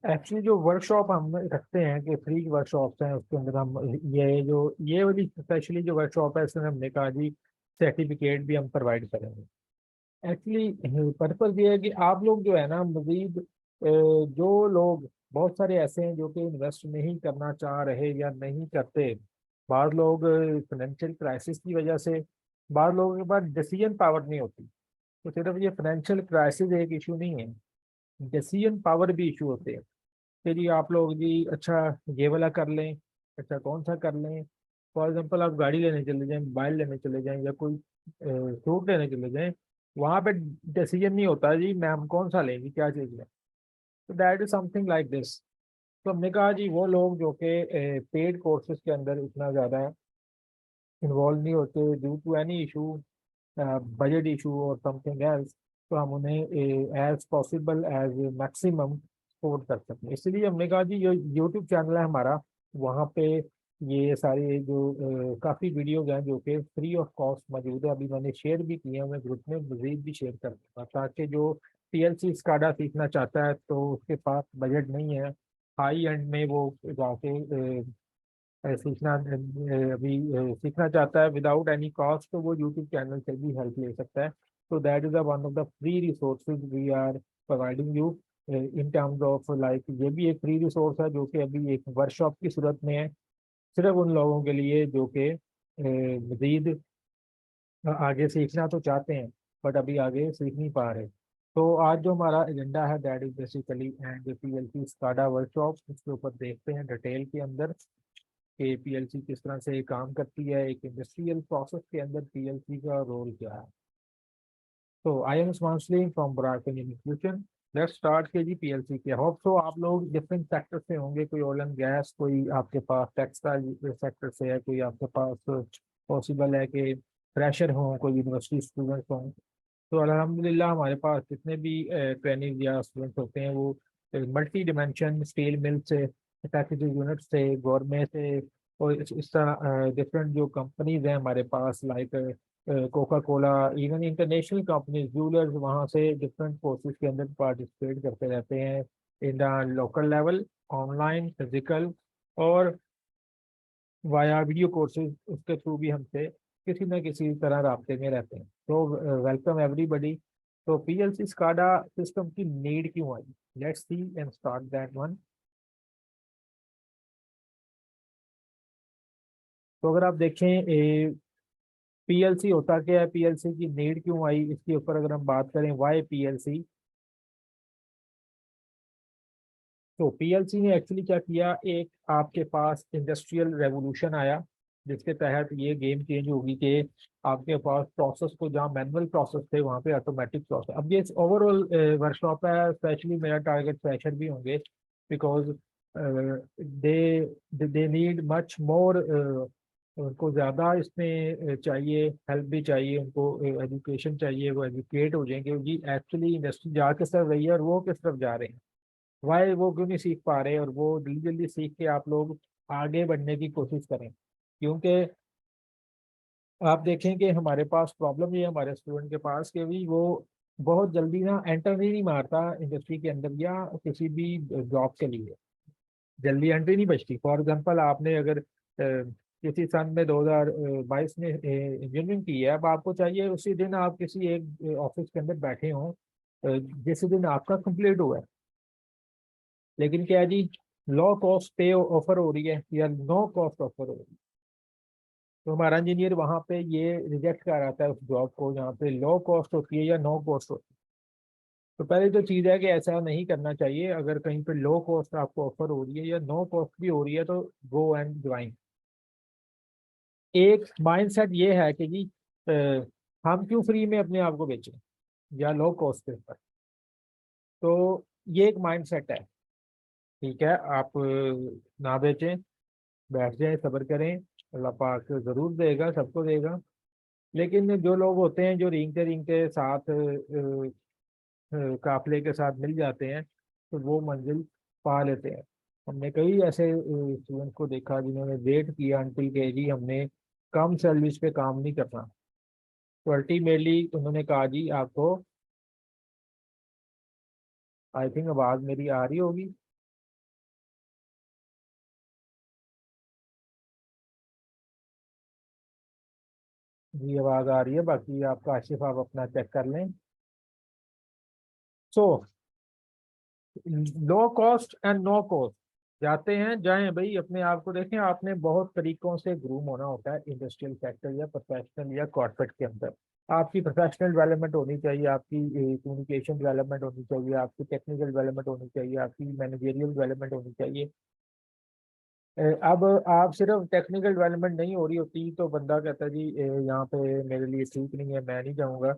Actually जो workshop हम रखते हैं कि फ्री वर्कशॉप्स हैं, उसके अंदर हम ये वाली स्पेशली जो वर्कशॉप है इसमें हमने कहा जी सर्टिफिकेट भी हम प्रोवाइड करेंगे। एक्चुअली पर्पज ये है कि आप लोग जो है ना मजीद जो लोग बहुत सारे ऐसे हैं जो कि इन्वेस्ट नहीं करना चाह रहे या नहीं करते। बाद लोग फाइनेंशियल क्राइसिस की वजह से, बाद लोगों के पास डिसीजन पावर नहीं होती। तो सिर्फ ये फाइनेंशियल क्राइसिस एक इशू नहीं है, डिसीजन पावर भी इशू होते हैं। फिर ये आप लोग जी अच्छा ये वाला कर लें, अच्छा कौन सा कर लें। फॉर एग्जांपल आप गाड़ी लेने चले जाएं, मोबाइल लेने चले जाएं या कोई सूट लेने चले जाएं, वहां पे डिसीजन नहीं होता जी मैं हम कौन सा लेंगे क्या चीज़ लें। तो that is something like this. तो हमने कहा जी वो लोग जो कि पेड कोर्सेज के अंदर इतना ज़्यादा इन्वॉल्व नहीं होते due to any issue, budget issue और समथिंग एल्स, तो हम उन्हें as possible as maximum support कर सकें। इसलिए हमने कहा जी जो यूट्यूब चैनल है हमारा, वहाँ पे ये सारे जो काफ़ी वीडियोज हैं जो कि फ्री ऑफ कॉस्ट मौजूद है। अभी मैंने शेयर भी किए हैं, मैं ग्रुप में मजीद भी शेयर कर दूँगा ताकि जो पीएलसी स्काडा सीखना चाहता है तो उसके पास बजट नहीं है हाई एंड में वो जाके सीखना अभी सीखना चाहता है विदाउट एनी कॉस्ट, तो वो यूट्यूब चैनल से भी हेल्प ले सकता है। तो that is one of the free resources we are providing you in terms of like. ये भी एक फ्री रिसोर्स है जो कि अभी एक वर्कशॉप की सूरत में है, सिर्फ उन लोगों के लिए जो कि मजीद आगे सीखना तो चाहते हैं बट अभी आगे सीख नहीं पा रहे। तो आज जो हमारा एजेंडा है that is basically and PLC SCADA workshop, उसके ऊपर देखते हैं डिटेल के अंदर कि पीएलसी किस तरह से काम करती है, एक इंडस्ट्रियल प्रोसेस के अंदर पीएलसी का रोल क्या है। तो I am Usman Salim from बुराक इंस्टीट्यूशन। लेट्स स्टार्ट के जी पीएलसी के। होप सो आप लोग डिफरेंट सेक्टर से होंगे, कोई ऑयल एंड गैस, कोई आपके पास टेक्सटाइल सेक्टर से है, कोई आपके पास पॉसिबल है कि फ्रेशर हों, कोई यूनिवर्सिटी स्टूडेंट्स हों। तो अल्हम्दुलिल्लाह हमारे पास जितने भी ट्रेनिंग या स्टूडेंट्स होते हैं वो मल्टी डिमेंशन स्टील मिल से, पैकेजिंग यूनिट से, गवर्नमेंट से और इस तरह डिफरेंट जो कंपनीज हैं हमारे पास like Coca Cola, even international companies jewellers, वहाँ से डिफरेंट कोर्सेज के अंदर पार्टिसिपेट करते रहते हैं in the local level, online, physical और वाया वीडियो कोर्सेज। उसके थ्रू भी हमसे किसी न किसी तरह राब्ते में रहते हैं। तो वेलकम एवरीबडी। तो पीएलसी स्काडा सिस्टम की नीड क्यों आई, let's see and start that one. तो अगर आप देखें पीएलसी होता क्या है, पीएलसी की नीड क्यों आई, इसके ऊपर अगर हम बात करें वाई पीएलसी। तो पीएलसी ने एक्चुअली क्या किया, एक आपके पास इंडस्ट्रियल रेवोल्यूशन आया जिसके तहत ये गेम चेंज होगी कि आपके पास प्रोसेस को जहाँ मैनुअल प्रोसेस थे वहाँ पे ऑटोमेटिक प्रोसेस। अब ये ओवरऑल वर्कशॉप है, स्पेशली मेरा टारगेट फ्रेशर भी होंगे because they they need much more, उनको ज़्यादा इसमें चाहिए, हेल्प भी चाहिए उनको, एजुकेशन चाहिए, वो एजुकेट हो जाएंगे जी एक्चुअली इंडस्ट्री जा किस तरफ रही है और वो किस तरफ जा रहे हैं, वाई वो क्यों नहीं सीख पा रहे, और वो जल्दी जल्दी सीख के आप लोग आगे बढ़ने की कोशिश करें। क्योंकि आप देखें कि हमारे पास प्रॉब्लम ये है हमारे स्टूडेंट के पास कि भी वो बहुत जल्दी ना एंटर ही नहीं मारता इंडस्ट्री के अंदर या किसी भी जॉब के लिए, जल्दी एंट्री नहीं बचती। फॉर एग्जांपल आपने अगर किसी सन में 2022 में इंजीनियरिंग की है, अब आपको चाहिए उसी दिन आप किसी एक ऑफिस के अंदर बैठे हों जिस दिन आपका कंप्लीट हुआ है। लेकिन क्या है जी, लो कॉस्ट पे ऑफर हो रही है या नो कॉस्ट ऑफर हो रही है, तो हमारा इंजीनियर वहाँ पे ये रिजेक्ट कर आता है उस जॉब को जहाँ पे लो कॉस्ट होती है या नो कॉस्ट होती है। तो पहले तो चीज़ है कि ऐसा नहीं करना चाहिए, अगर कहीं पे लो कॉस्ट आपको ऑफर हो रही है या नो कॉस्ट भी हो रही है तो गो एंड ज्वाइन। एक माइंडसेट ये है कि जी अ, हम क्यों फ्री में अपने आप को बेचें या लो कॉस्ट के ऊपर। तो ये एक माइंडसेट है। ठीक है, आप ना बेचें, बैठ जाएं, सब्र करें, अल्लाह पाक जरूर देगा, सबको देगा। लेकिन जो लोग होते हैं जो रेंगते रेंगते साथ काफले के साथ मिल जाते हैं तो वो मंजिल पा लेते हैं। हमने कई ऐसे स्टूडेंट्स को देखा जिन्होंने वेट किया अंटिल के जी हमने कम सर्विस पे काम नहीं करना, तो अल्टीमेटली उन्होंने कहा जी आपको, आई थिंक आवाज़ मेरी आ रही होगी। जी आवाज़ आ रही है, बाकी आपका आशिफ आप अपना चेक कर लें। So low cost and no cost, जाते हैं जाएं भाई, अपने आप को देखें। आपने बहुत तरीकों से ग्रूम होना होता है इंडस्ट्रियल सेक्टर या प्रोफेशनल या कॉर्पोरेट के अंदर। आपकी प्रोफेशनल डेवलपमेंट होनी चाहिए, आपकी कम्युनिकेशन डेवलपमेंट होनी चाहिए, आपकी टेक्निकल डेवलपमेंट होनी चाहिए, आपकी मैनेजरियल डेवलपमेंट होनी चाहिए। अब आप सिर्फ टेक्निकल डेवलपमेंट नहीं हो रही होती तो बंदा कहता है जी यहाँ पे मेरे लिए ठीक नहीं है, मैं नहीं जाऊँगा।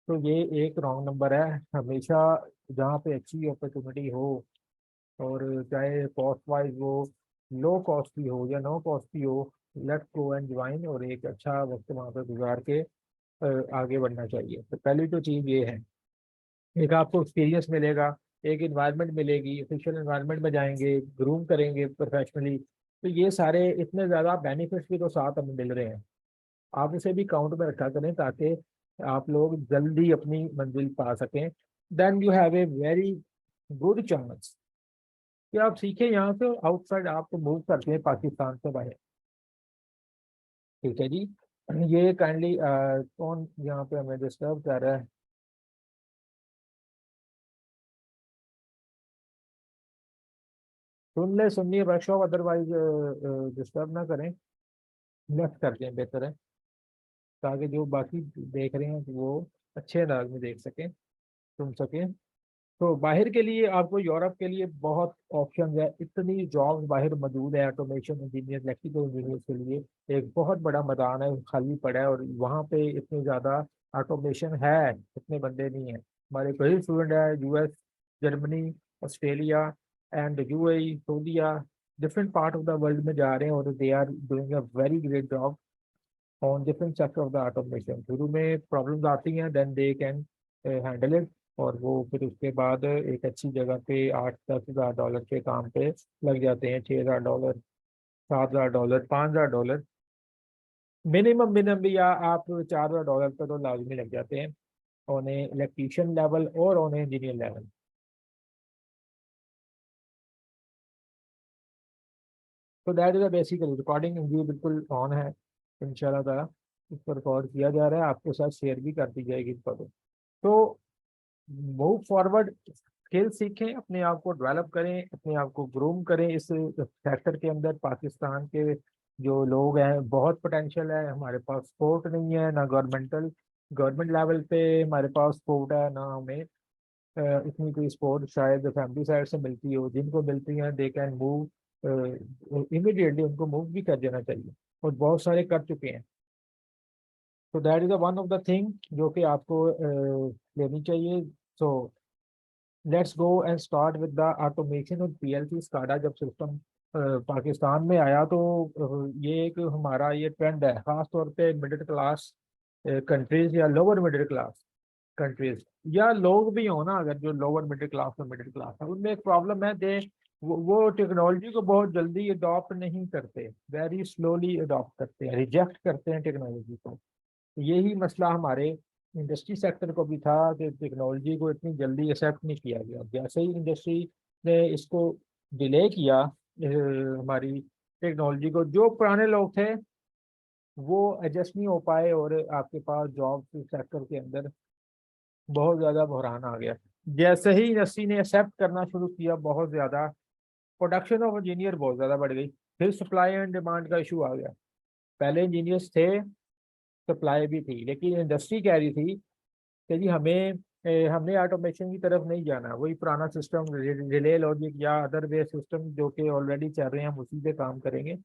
तो ये एक रॉन्ग नंबर है। हमेशा जहाँ पे अच्छी अपॉर्चुनिटी हो, और चाहे कॉस्ट वाइज वो लो कॉस्ट की हो या नो कॉस्ट की हो, लेट्स गो एंड ज्वाइन और एक अच्छा वक्त वहाँ पे गुजार के आगे बढ़ना चाहिए। तो पहली तो चीज़ ये है, एक आपको एक्सपीरियंस मिलेगा, एक इन्वायरमेंट मिलेगी, ऑफिशियल इन्वायरमेंट में जाएंगे, ग्रूम करेंगे प्रोफेशनली। तो ये सारे इतने ज़्यादा बेनिफिट्स भी तो साथ हमें मिल रहे हैं। आप इसे भी काउंट में रखा करें ताकि आप लोग जल्दी अपनी मंजिल पा सकें। Then you have a very good chance कि आप सीखें यहाँ से, आउटसाइड आप मूव करते हैं पाकिस्तान से बाहर। ठीक है जी। ये काइंडली कौन यहाँ पे हमें डिस्टर्ब कर रहा है? सुन ले, सुनिए वर्कशॉप, अदरवाइज डिस्टर्ब ना करें, लेफ्ट कर दें बेहतर है, ताकि जो बाकी देख रहे हैं वो अच्छे अंदाज में देख सकें, सुन सकें। तो बाहर के लिए आपको, यूरोप के लिए बहुत ऑप्शन है, इतनी जॉब्स बाहर मौजूद है। ऑटोमेशन इंजीनियर, इलेक्ट्रिकल इंजीनियर के लिए एक बहुत बड़ा मैदान है खाली पड़ा है, और वहाँ पे इतनी ज़्यादा ऑटोमेशन है, इतने बंदे नहीं है। हमारे कई स्टूडेंट है US, Germany, Australia and UAE, सऊदीया, different part of the world में जा रहे हैं, और they are doing a very great job on different sector of the automation. शुरू में प्रॉब्लम्स आती हैं, then they can handle it, और वो फिर उसके बाद एक अच्छी जगह पे 8-10 हज़ार डॉलर के काम पे लग जाते हैं। 6 हज़ार डॉलर, 7 हज़ार डॉलर, 5 हज़ार डॉलर मिनिमम, मिनिमम भी, या आप 4 हज़ार डॉलर पर तो लाजमी लग जाते हैं ऑन ए इलेक्ट्रीशियन लेवल और ऑन ए इंजीनियर लेवल। तो that is a basically recording जी बिल्कुल ऑन है, इंशाल्लाह ताला इस पर रिकॉर्ड किया जा रहा है, आपके साथ शेयर भी कर दी जाएगी इस पर। तो मूव फॉरवर्ड, स्किल सीखें, अपने आप को डेवलप करें, अपने आप को ग्रूम करें इस सेक्टर के अंदर। पाकिस्तान के जो लोग हैं, बहुत पोटेंशियल है, हमारे पास सपोर्ट नहीं है, ना गवर्नमेंट लेवल पे हमारे पास सपोर्ट है, ना हमें इतनी कोई सपोर्ट शायद फैमिली साइड से मिलती हो। जिनको मिलती है दे कैन मूव इमीडिएटली, उनको मूव भी कर देना चाहिए, और बहुत सारे कर चुके हैं। तो that is one of the thing जो कि आपको लेनी चाहिए। So let's go and start with the automation और पीएलसी स्काडा। जब सिस्टम पाकिस्तान में आया तो ये एक हमारा ये ट्रेंड है, खास तौर पे मिडिल क्लास कंट्रीज या लोअर मिडिल क्लास कंट्रीज, या लोग भी हो ना, अगर जो लोअर मिडिल क्लास और मिडिल क्लास है, उनमें एक प्रॉब्लम है, दे वो टेक्नोलॉजी को बहुत जल्दी अडॉप्ट नहीं करते, वेरी स्लोली अडॉप्ट करते हैं, रिजेक्ट करते हैं टेक्नोलॉजी को। यही मसला हमारे इंडस्ट्री सेक्टर को भी था कि टेक्नोलॉजी को इतनी जल्दी एक्सेप्ट नहीं किया गया। जैसे ही इंडस्ट्री ने इसको डिले किया, हमारी टेक्नोलॉजी को, जो पुराने लोग थे वो एडजस्ट नहीं हो पाए, और आपके पास जॉब सेक्टर के अंदर बहुत ज़्यादा बहरान आ गया। जैसे ही इंडस्ट्री ने एक्सेप्ट करना शुरू किया, बहुत ज़्यादा प्रोडक्शन ऑफ इंजीनियर बहुत ज़्यादा बढ़ गई, फिर सप्लाई एंड डिमांड का इशू आ गया। पहले इंजीनियर्स थे, सप्लाई भी थी, लेकिन इंडस्ट्री कह रही थी कि जी हमने ऑटोमेशन की तरफ नहीं जाना, वही पुराना सिस्टम, रिले लॉजिक या अदर वे सिस्टम जो कि ऑलरेडी चल रहे हैं, हम उसी पे काम करेंगे।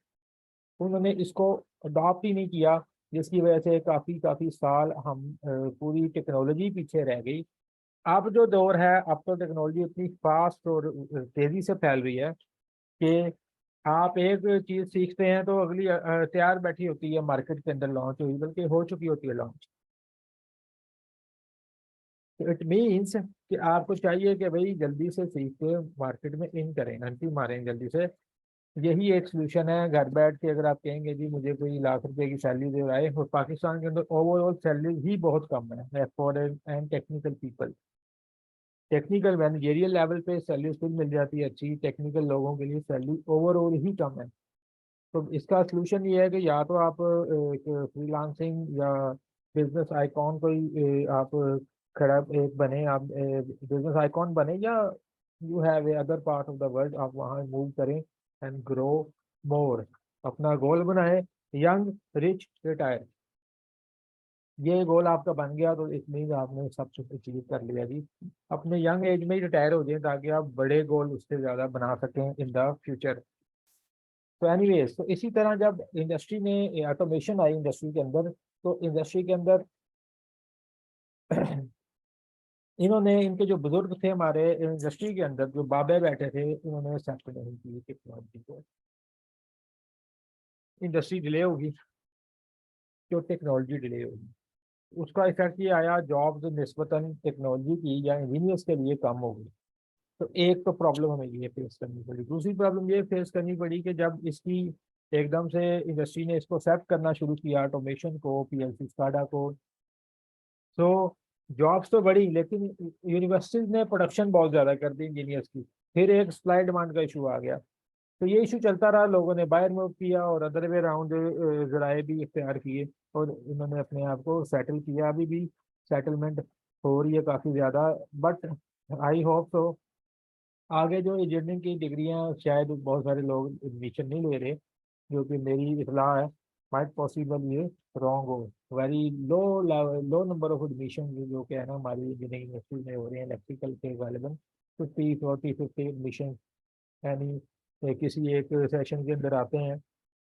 उन्होंने इसको अडॉप्ट ही नहीं किया, जिसकी वजह से काफ़ी काफ़ी साल हम पूरी टेक्नोलॉजी पीछे रह गई। अब जो दौर है, अब तो टेक्नोलॉजी इतनी फास्ट और तेज़ी से फैल रही है कि आप एक चीज़ सीखते हैं तो अगली तैयार बैठी होती है, मार्केट के अंदर लॉन्च हुई, बल्कि हो चुकी होती है लॉन्च। तो इट मीन्स कि आपको चाहिए कि भाई जल्दी से सीख के मार्केट में इन करें, एंट्री मारें जल्दी से। यही एक सोल्यूशन है। घर बैठ के अगर आप कहेंगे जी मुझे कोई लाख रुपए की सैलरी दे रहा है, और पाकिस्तान के अंदर ओवरऑल सैलरी ही बहुत कम है for and technical people. Technical managerial level पे सैलरी खुद मिल जाती है अच्छी, टेक्निकल लोगों के लिए सैलरी ओवरऑल ही कम है। तो इसका सलूशन ये है कि या तो आप एक फ्रीलांसिंग या बिजनेस आइकॉन कोई आप खड़ा एक बने, आप बिजनेस आइकॉन बने, या you have A other part of the world, आप वहाँ मूव करें एंड ग्रो मोर, अपना गोल बनाए, यंग रिच रिटायर। ये गोल आपका बन गया तो इट मीन आपने सब कुछ अचीव कर लिया जी। अपने यंग एज में ही रिटायर हो जाए ताकि आप बड़े गोल उससे ज़्यादा बना सकें इन द फ्यूचर। तो एनीवेज, तो इसी तरह जब इंडस्ट्री में ऑटोमेशन आई इंडस्ट्री के अंदर, तो इंडस्ट्री के अंदर इन्होंने, इनके जो बुजुर्ग थे हमारे इंडस्ट्री के अंदर, जो बाबे बैठे थे, इन्होंने एक्सेप्ट नहीं की टेक्नोलॉजी को। इंडस्ट्री डिले होगी, जो टेक्नोलॉजी डिले होगी, उसका इफेक्ट ये आया, जॉब्स निस्बतन टेक्नोलॉजी की या इंजीनियर्स के लिए कम हो गई। तो एक तो प्रॉब्लम हमें ये फेस करनी पड़ी। दूसरी प्रॉब्लम ये फेस करनी पड़ी कि जब इसकी एकदम से इंडस्ट्री ने इसको एक्सेप्ट करना शुरू किया, ऑटोमेशन को, पीएलसी स्काडा को, तो जॉब्स तो बढ़ी, लेकिन यूनिवर्सिटीज ने प्रोडक्शन बहुत ज़्यादा कर दी इंजीनियर्स की। फिर एक सप्लाई डिमांड का इशू आ गया। तो ये इशू चलता रहा, लोगों ने बायर मूव किया और अदर वे राउंड जराए भी इख्तियार किए, और इन्होंने अपने आप को सेटल किया। अभी भी सेटलमेंट हो रही है काफ़ी ज़्यादा, बट आई होप तो आगे जो इंजीनियरिंग की डिग्रियां, शायद बहुत सारे लोग एडमिशन नहीं ले रहे, जो कि मेरी इतलाह है, माइट पॉसिबल ये रॉन्ग हो। Very low low number of admission जो कि है ना हमारी इंजीनियरिंग यूनिवर्सिटी में हो रहे हैं इलेक्ट्रिकल के गालिबन 50 40 50 एडमिशन यानी किसी एक सेशन के अंदर आते हैं।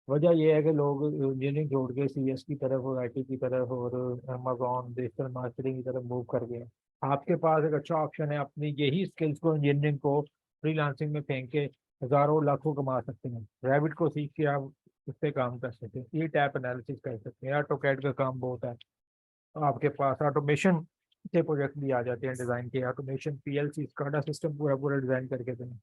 वजह यह है कि लोग इंजीनियरिंग छोड़ के सीएस की तरफ और आईटी की तरफ और अमेजोन डिजिटल मार्केटिंग की तरफ मूव कर गए हैं। आपके पास एक अच्छा ऑप्शन है, अपनी यही स्किल्स को, इंजीनियरिंग को फ्रीलांसिंग में फेंक के हजारों लाखों कमा सकते हैं। रैबिट को सीख के आप उस पर काम कर सकते हैं, ई टैप एनालिसिस कर सकते हैं, ऑटोकैड का काम बहुत है। आपके पास ऑटोमेशन के प्रोजेक्ट भी आ जाते हैं, डिज़ाइन के ऑटोमेशन, पीएलसी स्काडा सिस्टम पूरा पूरा डिज़ाइन करके दें।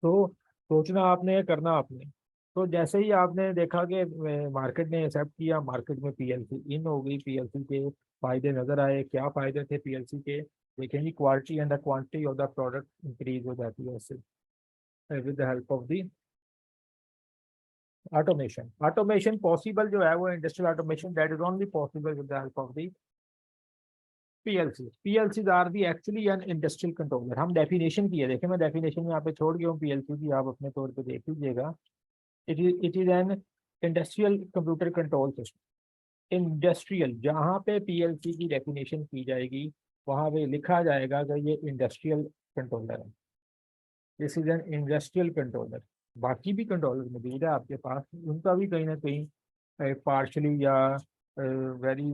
तो सोचना आपने है, करना आपने। तो जैसे ही आपने देखा कि मार्केट ने एक्सेप्ट किया, मार्केट में पीएलसी इन हो गई, पीएलसी के फायदे नजर आए। क्या फायदे थे पीएलसी के? देखेंगे, quality and the quantity of the product increase हो जाती है उससे, with the help of the automation. Automation possible जो है वो industrial automation, that is only possible with the help of the PLC. PLC are the actually an industrial controller. हम definition की है, देखें मैं डेफिनेशन यहाँ पे छोड़ गया हूँ पीएलसी की, आप अपने तौर पे देख लीजिएगा। It is an industrial computer control system. Industrial, जहाँ पे पीएलसी की डेफिनेशन की जाएगी वहाँ पे लिखा जाएगा कि ये इंडस्ट्रियल कंट्रोलर है, this is an industrial controller. बाकी भी कंट्रोलर मौजूद है आपके पास, उनका भी कहीं ना कहीं पार्शली या वेरी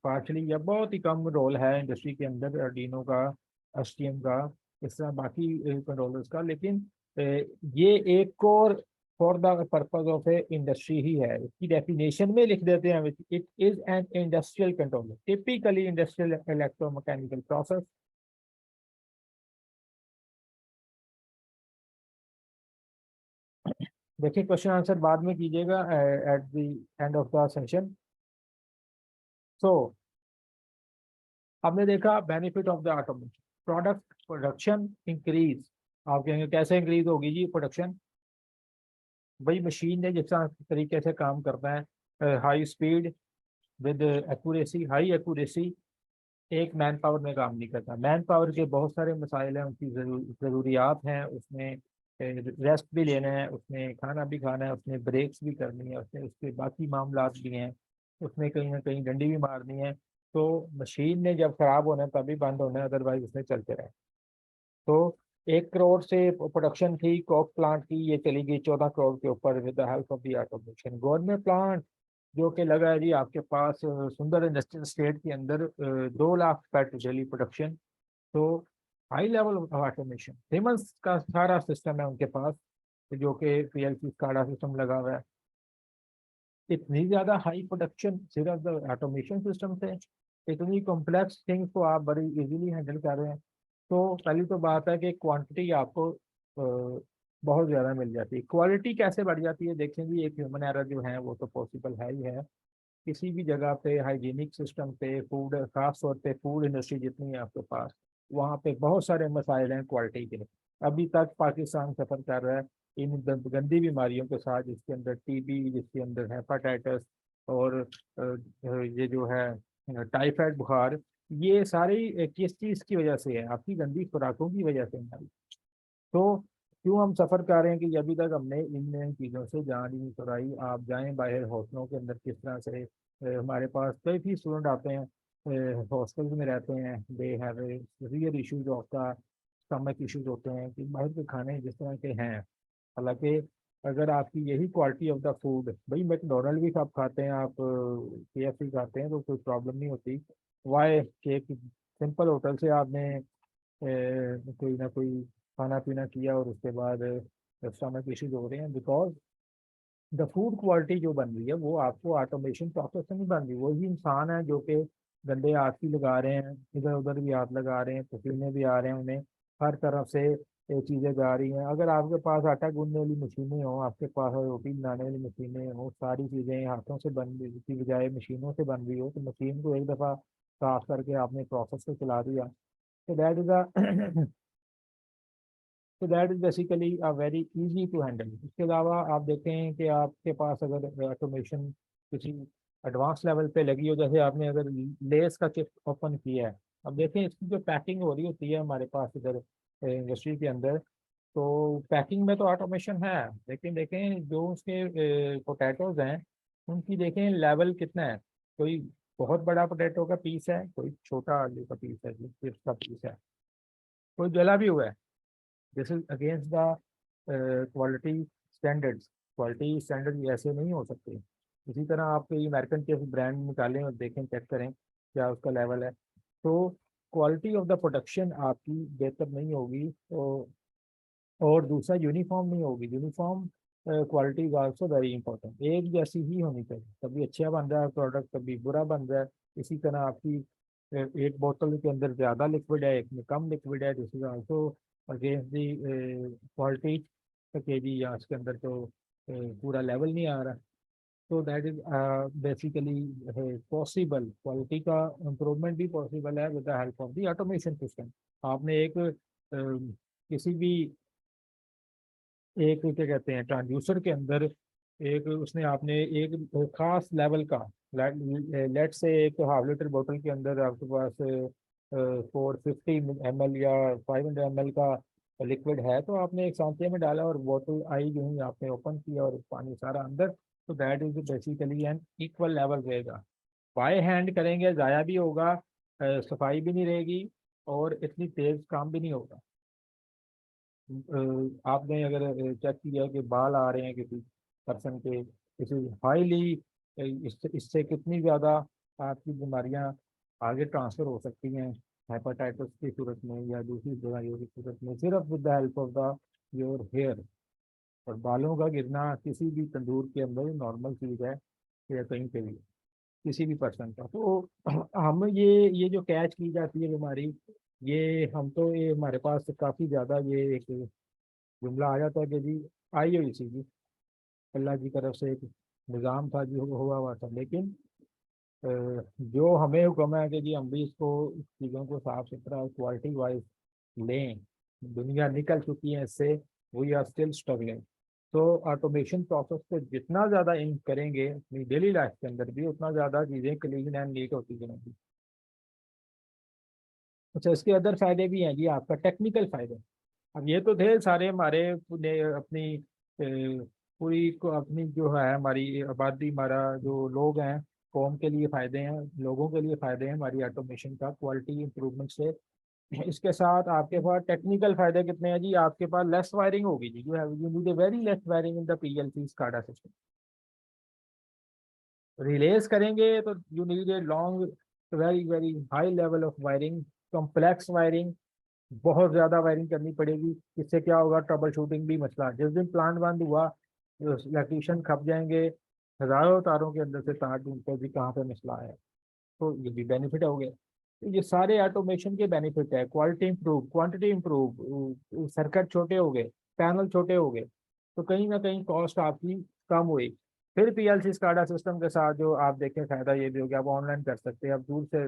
पार्शली या बहुत ही कम रोल है इंडस्ट्री के अंदर, अर्डिनो का, एसटीएम का, इस तरह बाकी कंट्रोलर्स का। लेकिन ये एक core for the purpose of a industry ही है। इसकी डेफिनेशन में लिख देते हैं, it is an industrial controller, typically industrial electromechanical process. देखिए, क्वेश्चन आंसर बाद में कीजिएगा at the end of the session. So आपने देखा benefit of the automation, product production increase. आप कहेंगे कैसे इंक्रीज होगी जी प्रोडक्शन? भाई मशीन ने जिस तरीके से काम करना है, high speed with accuracy, high accuracy, एक मैन पावर में काम नहीं करता। मैन पावर के बहुत सारे मसाइल हैं, उनकी ज़रूरियात हैं, उसमें रेस्ट भी लेना है, उसमें खाना भी खाना है, उसमें ब्रेक्स भी करनी है, उसमें उसके बाकी मामलात भी हैं, उसमें कहीं ना कहीं डंडी भी मारनी है। तो मशीन ने जब ख़राब होना है तभी बंद होना है, अदरवाइज उसमें चलते रहे। तो 1 करोड़ से प्रोडक्शन थी कोक प्लांट की, ये चली गई 14 करोड़ के ऊपर with the help of the automation. Government plant जो कि लगा है जी आपके पास सुंदर इंडस्ट्रियल स्टेट के अंदर, 2 लाख पैट डेली प्रोडक्शन। तो high level of automation, famous का सारा सिस्टम है उनके पास, जो कि पीएलसी स्काडा सिस्टम लगा हुआ है। इतनी ज़्यादा हाई प्रोडक्शन सिर्फ ऑटोमेशन सिस्टम से, इतनी कॉम्प्लेक्स थिंग्स को आप बड़ी इजीली हैंडल कर रहे हैं। तो पहली तो बात है कि क्वांटिटी आपको बहुत ज़्यादा मिल जाती है। क्वालिटी कैसे बढ़ जाती है देखेंगे, एक ह्यूमन एरर जो है वो तो पॉसिबल है ही है। किसी भी जगह पे हाइजीनिक सिस्टम पे, फूड खास तौर पे फूड इंडस्ट्री जितनी है आपके पास, वहाँ पे बहुत सारे मसाइल हैं क्वालिटी के। अभी तक पाकिस्तान सफर कर रहा है इन गंदी बीमारियों के साथ, जिसके अंदर टीबी, जिसके अंदर हेपाटाइटिस और ये जो है टाइफाइड बुखार, ये सारी किस चीज़ की वजह से है? आपकी गंदी खुराकों की वजह से हमारी। तो क्यों हम सफ़र कर रहे हैं कि अभी तक हमने इन चीज़ों से जान ही नहीं छुड़ाई। आप जाएं बाहर हॉस्टलों के अंदर, किस तरह से हमारे पास कई स्टूडेंट आते हैं, हॉस्टल्स में रहते हैं, they have real issues of the stomach issues होते हैं कि बाहर के खाने जिस तरह के हैं। हालांकि अगर आपकी यही क्वालिटी ऑफ द फूड, भाई मैकडोनल्ड भी आप खाते हैं, आप KFC खाते हैं तो कोई प्रॉब्लम नहीं होती। वाई के सिंपल होटल से आपने कोई ना कोई खाना पीना किया और उसके बाद स्टमक इश्यूज हो रहे हैं? बिकॉज द फूड क्वालिटी जो बन रही है वो आपको ऑटोमेशन प्रोसेस से नहीं बन रही। वही इंसान है जो कि गंदे हाथ भी लगा रहे हैं, इधर उधर भी हाथ लगा रहे हैं, पसीने भी आ रहे हैं उन्हें, हर तरफ से ये चीज़ें जा रही हैं। अगर आपके पास आटा गूंदने वाली मशीनें हों, आपके पास रोटी बनाने वाली मशीनें हों, सारी चीज़ें हाथों से बन रही की बजाय मशीनों से बन रही हो, तो मशीन को एक दफ़ा साफ करके आपने प्रोसेस से चला दिया, तो दैट इज़ अ तो that is basically a very easy to handle. इसके अलावा आप देखें कि आपके पास अगर ऑटोमेशन किसी एडवांस लेवल पे लगी हो, जैसे आपने अगर लेस का चिप ओपन किया है, अब देखें इसकी जो पैकिंग हो रही होती है हमारे पास इधर इंडस्ट्री के अंदर, तो पैकिंग में तो ऑटोमेशन है, लेकिन देखें जो उसके पोटैटोज हैं उनकी देखें लेवल कितना है। कोई बहुत बड़ा पोटैटो का पीस है, कोई छोटा आलू का पीस है, चिप्स का पीस है, कोई जला भी हुआ है। This is against the quality standards. Quality standard ऐसे नहीं हो सकते। इसी तरह आप कोई अमेरिकन के ब्रांड निकालें और देखें, चेक करें क्या उसका लेवल है, तो क्वालिटी ऑफ द प्रोडक्शन आपकी बेहतर नहीं होगी। तो और दूसरा यूनिफॉर्म नहीं होगी। Uniform quality is also very important, एक जैसी ही होनी चाहिए। कभी अच्छा बन रहा है प्रोडक्ट, कभी बुरा बन रहा है। इसी तरह आपकी एक बोतल के अंदर ज़्यादा लिक्विड है, एक में कम लिक्विड है, this is also against the quality KG, या उसके अंदर तो पूरा लेवल नहीं आ रहा। तो that is basically possible, quality का इम्प्रूवमेंट भी पॉसिबल है with the help of the automation system. आपने किसी भी एक क्या कहते हैं ट्रांसड्यूसर के अंदर, एक उसने आपने एक खास लेवल का, लेट से एक ½ लीटर बोतल के अंदर आपके पास 450 ml या 500 ml का लिक्विड है, तो आपने एक सांचे में डाला और बोतल आई जो ही आपने ओपन किया और पानी सारा अंदर, तो that is basically an equal level रहेगा। बाय हैंड करेंगे ज़ाया भी होगा, सफाई भी नहीं रहेगी, और इतनी तेज काम भी नहीं होगा। आपने अगर चेक किया कि बाल आ रहे हैं किसी पर्सन के, किसी हाईली, इससे कितनी ज़्यादा आपकी बीमारियां आगे ट्रांसफ़र हो सकती हैं हेपेटाइटिस की सूरत में या दूसरी बीमारियों की सूरत में, सिर्फ with the help of the your hair. और बालों का गिरना किसी भी तंदूर के अंदर नॉर्मल चीज़ है, या कहीं पे भी किसी भी पर्सन का। तो हम ये जो कैच की जाती है बीमारी, ये हम तो ये हमारे पास काफ़ी ज़्यादा ये एक जुमला आ जाता है कि जी आई हुई सी जी, अल्लाह की तरफ से एक निज़ाम था जो हुआ हुआ था। लेकिन अ, जो हमें हुक्म है कि जी हम भी इसको, इस चीज़ों को साफ सुथरा क्वालिटी वाइज लें। दुनिया निकल चुकी है इससे, वी आर स्टिल स्ट्रगलिंग। तो ऑटोमेशन प्रोसेस को जितना ज़्यादा इन करेंगे अपनी डेली लाइफ के अंदर भी, उतना ज़्यादा चीज़ें क्लीन एंड नीट होती जाएंगी। अच्छा, इसके अदर फायदे भी हैं जी, आपका टेक्निकल फायदे। अब ये तो थे सारे हमारे अपनी पूरी को अपनी जो है हमारी आबादी, हमारा जो लोग हैं, कौम के लिए फ़ायदे हैं, लोगों के लिए फ़ायदे हैं हमारी ऑटोमेशन का क्वालिटी इंप्रूवमेंट से। इसके साथ आपके पास टेक्निकल फ़ायदे कितने हैं जी? आपके पास लेस वायरिंग होगी जी, you need a very less wiring in the PLC SCADA system. Relays करेंगे तो you need a long, very very high level of wiring, complex wiring, बहुत ज़्यादा वायरिंग करनी पड़ेगी। इससे क्या होगा? ट्रबल शूटिंग भी मसला, जिस दिन प्लांट बंद हुआ इलेक्ट्रीशियन खप जाएंगे, हज़ारों तारों के अंदर से तार ढूंढते भी कहाँ पे मसला है। तो ये भी बेनिफिट हो गया। तो ये सारे ऑटोमेशन के बेनिफिट है। Quality improve, quantity improve, circuit छोटे हो गए, पैनल छोटे हो गए, तो कहीं ना कहीं कॉस्ट आपकी कम हुई। फिर PLC SCADA सिस्टम के साथ जो आप देखें फायदा ये भी हो गया, आप ऑनलाइन कर सकते हैं, आप दूर से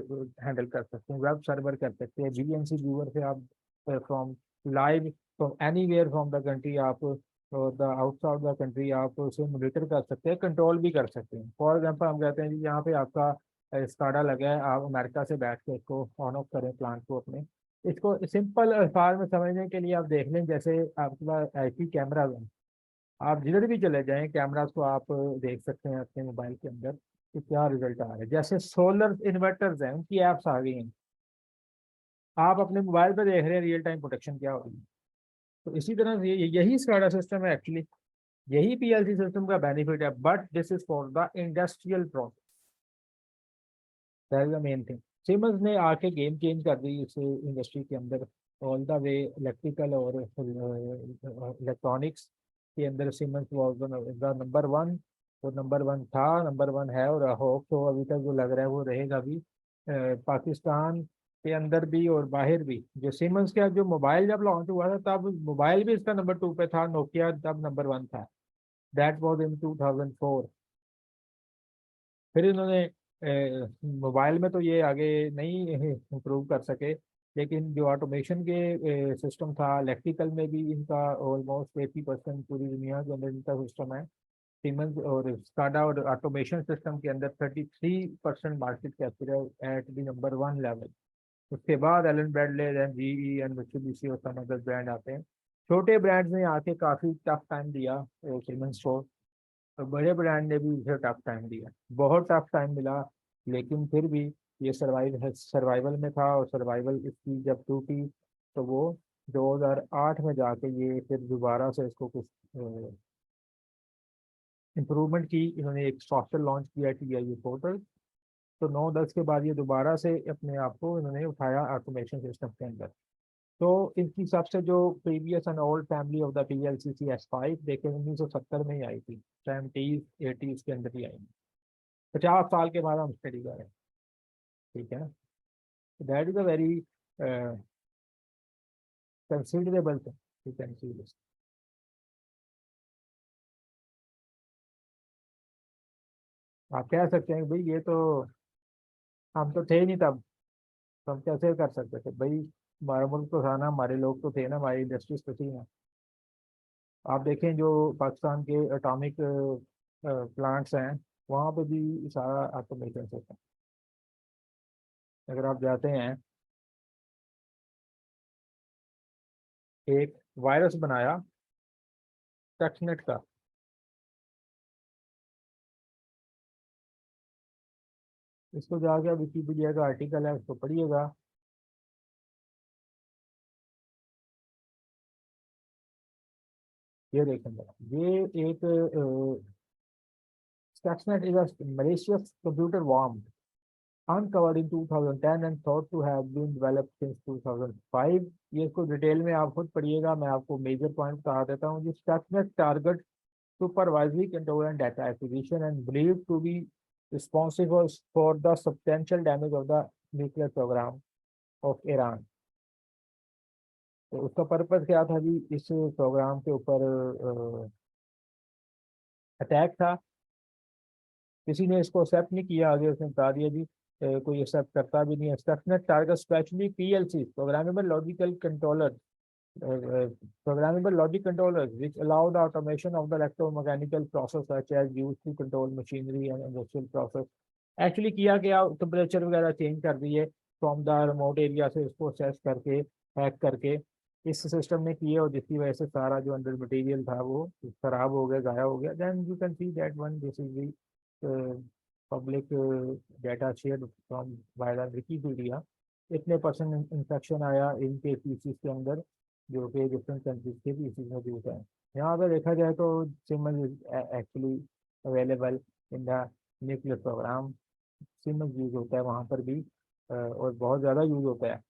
हैंडल कर सकते हैं, वेब सर्वर कर सकते हैं, VNC व्यूअर से आप from live from anywhere from the country आप द आउटसाइड द कंट्री आप उसे मॉनिटर कर सकते हैं, कंट्रोल भी कर सकते हैं। फॉर एग्जांपल हम कहते हैं जी यहाँ पे आपका स्काडा लगा है, आप अमेरिका से बैठ के इसको ऑन ऑफ करें प्लांट को अपने। इसको सिंपल अल्फाज में समझने के लिए आप देख लें, जैसे आपके पास ऐसी कैमरा है, आप जिधर भी चले जाएं कैमरास को आप देख सकते हैं अपने मोबाइल के अंदर कि क्या रिजल्ट आ रहा है। जैसे सोलर इन्वर्टर्स हैं, उनकी ऐप्स आ गई हैं, आप अपने मोबाइल पे देख रहे हैं रियल टाइम प्रोटेक्शन क्या हो रही है। तो इसी तरह से यही स्काडा सिस्टम है एक्चुअली, यही पीएलसी सिस्टम का बेनिफिट है, but this is for the industrial process, that is the main thing. Siemens ने आके गेम चेंज कर दी इस इंडस्ट्री के अंदर, ऑल द वे इलेक्ट्रिकल और इलेक्ट्रॉनिक्स के अंदर Siemens was the number one. वो नंबर वन था, नंबर वन है, और होप तो अभी तक जो लग रहा है वो रहेगा भी। पाकिस्तान के अंदर भी और बाहर भी जो सिमंस का जो मोबाइल जब लॉन्च हुआ था तब मोबाइल भी इसका नंबर टू पे था, नोकिया तब नंबर वन था। That was in 2004। फिर इन्होंने मोबाइल में तो ये आगे नहीं इम्प्रूव कर सके, लेकिन जो ऑटोमेशन के सिस्टम था इलेक्ट्रिकल में भी इनका ऑलमोस्ट 80% पूरी दुनिया के अंदर इनका सिस्टम है। सीमेंस और स्काडा और ऑटोमेशन सिस्टम के अंदर 33% मार्केट कैप्चर है at the number one level. उसके बाद Allen Bradley, then GE and Mitsubishi और सम अदर ब्रांड आते हैं। छोटे ब्रांड्स ने आके काफ़ी टफ टाइम दिया सीमेंस को, और बड़े ब्रांड ने भी उसे टफ टाइम दिया, बहुत टफ टाइम मिला, लेकिन फिर भी ये सर्वाइवल में था। और सर्वाइवल इसकी जब टूटी तो वो 2008 में जाके ये फिर दोबारा से इसको कुछ इम्प्रूवमेंट की, इन्होंने एक सॉफ्टवेयर लॉन्च किया TIU पोर्टल। तो 9-10 के बाद ये दोबारा से अपने आप को इन्होंने उठाया ऑटोमेशन सिस्टम के अंदर। तो इनकी सबसे जो previous and old family of the PLCC S5 देखें 1970 में ही आई थी, 70s 80s के अंदर ही आई, 50 साल के बाद हम स्टडी कर रहे हैं। ठीक है, that is a very considerable thing. आप कह सकते हैं कि भाई ये तो हम तो थे ही नहीं तब, तो हम कैसे कर सकते थे भाई, हमारा मुल्क तो था ना, हमारे लोग तो थे ना, हमारी इंडस्ट्रीज तो थी ना। आप देखें जो पाकिस्तान के एटॉमिक प्लांट्स हैं, वहाँ पे भी सारा ऑटोमेशन होता है। अगर आप जाते हैं, एक वायरस बनाया टक्सनेट का, इसको जाके विकीपीडिया का आर्टिकल है उसको पढ़िएगा। ये देखेंगे, ये एक Stuxnet is a malicious computer worm uncovered in 2010 and thought to have been developed since 2005। ये इसको डिटेल में आप खुद पढ़िएगा, मैं आपको मेजर पॉइंट बता देता हूँ। जिस टक्सनेट target supervisory control and data acquisition and believed to be responsible for the substantial damage of the nuclear program of Iran। तो उसका पर्पज क्या था जी, इस प्रोग्राम के ऊपर अटैक था। किसी ने इसको एक्सेप्ट नहीं किया, आगे उसने बता दिया जी कोई एक्सेप्ट करता भी नहीं है। Stuxnet target specially PLC programmable logical controller programmable logic controllers which allow the automation of the electromechanical process such as used to control machinery and industrial process। Actually किया गया टेम्परेचर वगैरह चेंज कर दिए from the remote area से, उसको assess करके hack करके इस सिस्टम में किए, और जिसकी वजह से सारा जो अंदर मटेरियल था वो खराब हो गया, गायब हो गया। Then you can see that one, this is the public data share from by the Wikipedia. इतने परसेंट इंफेक्शन आया इनके पीसीस के अंदर, जो कि डिफरेंट कंट्रीज के पीसीस में यूज है। यहाँ पर देखा जाए तो Siemens is actually available in the nuclear program. Siemens use होता है वहाँ पर भी, और बहुत ज़्यादा यूज होता है।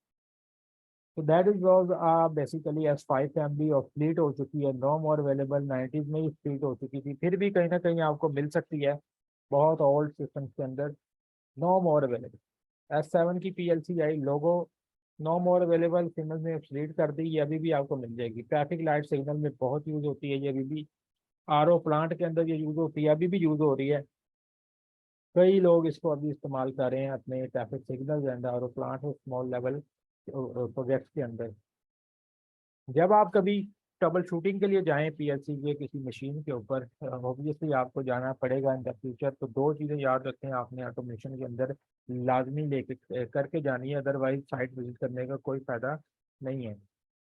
तो that is was basically S5 family of fleet हो चुकी है, नो मोर अवेलेबल। 90s में ही फ्लीट हो चुकी थी, फिर भी कहीं ना कहीं आपको मिल सकती है बहुत ओल्ड सिस्टम्स के अंदर। नो मोर अवेलेबल। S7 की PLC आई, लोगो नो मोर अवेलेबल, सिमंस ने फ्लीट कर दी। ये अभी भी आपको मिल जाएगी, ट्रैफिक लाइट सिग्नल में बहुत यूज होती है ये अभी भी, RO प्लांट के अंदर ये यूज होती है, अभी भी यूज हो रही है। कई लोग इसको अभी इस्तेमाल कर रहे हैं अपने traffic signal and RO plant और स्मॉल लेवल प्रोजेक्ट्स के अंदर। जब आप कभी ट्रबल शूटिंग के लिए जाएं पीएलसी के किसी मशीन के ऊपर, ऑब्वियसली आपको जाना पड़ेगा इन द फ्यूचर, तो दो चीज़ें याद रखें आपने ऑटोमेशन के अंदर लाजमी लेके करके जानी है, अदरवाइज साइट विजिट करने का कोई फ़ायदा नहीं है।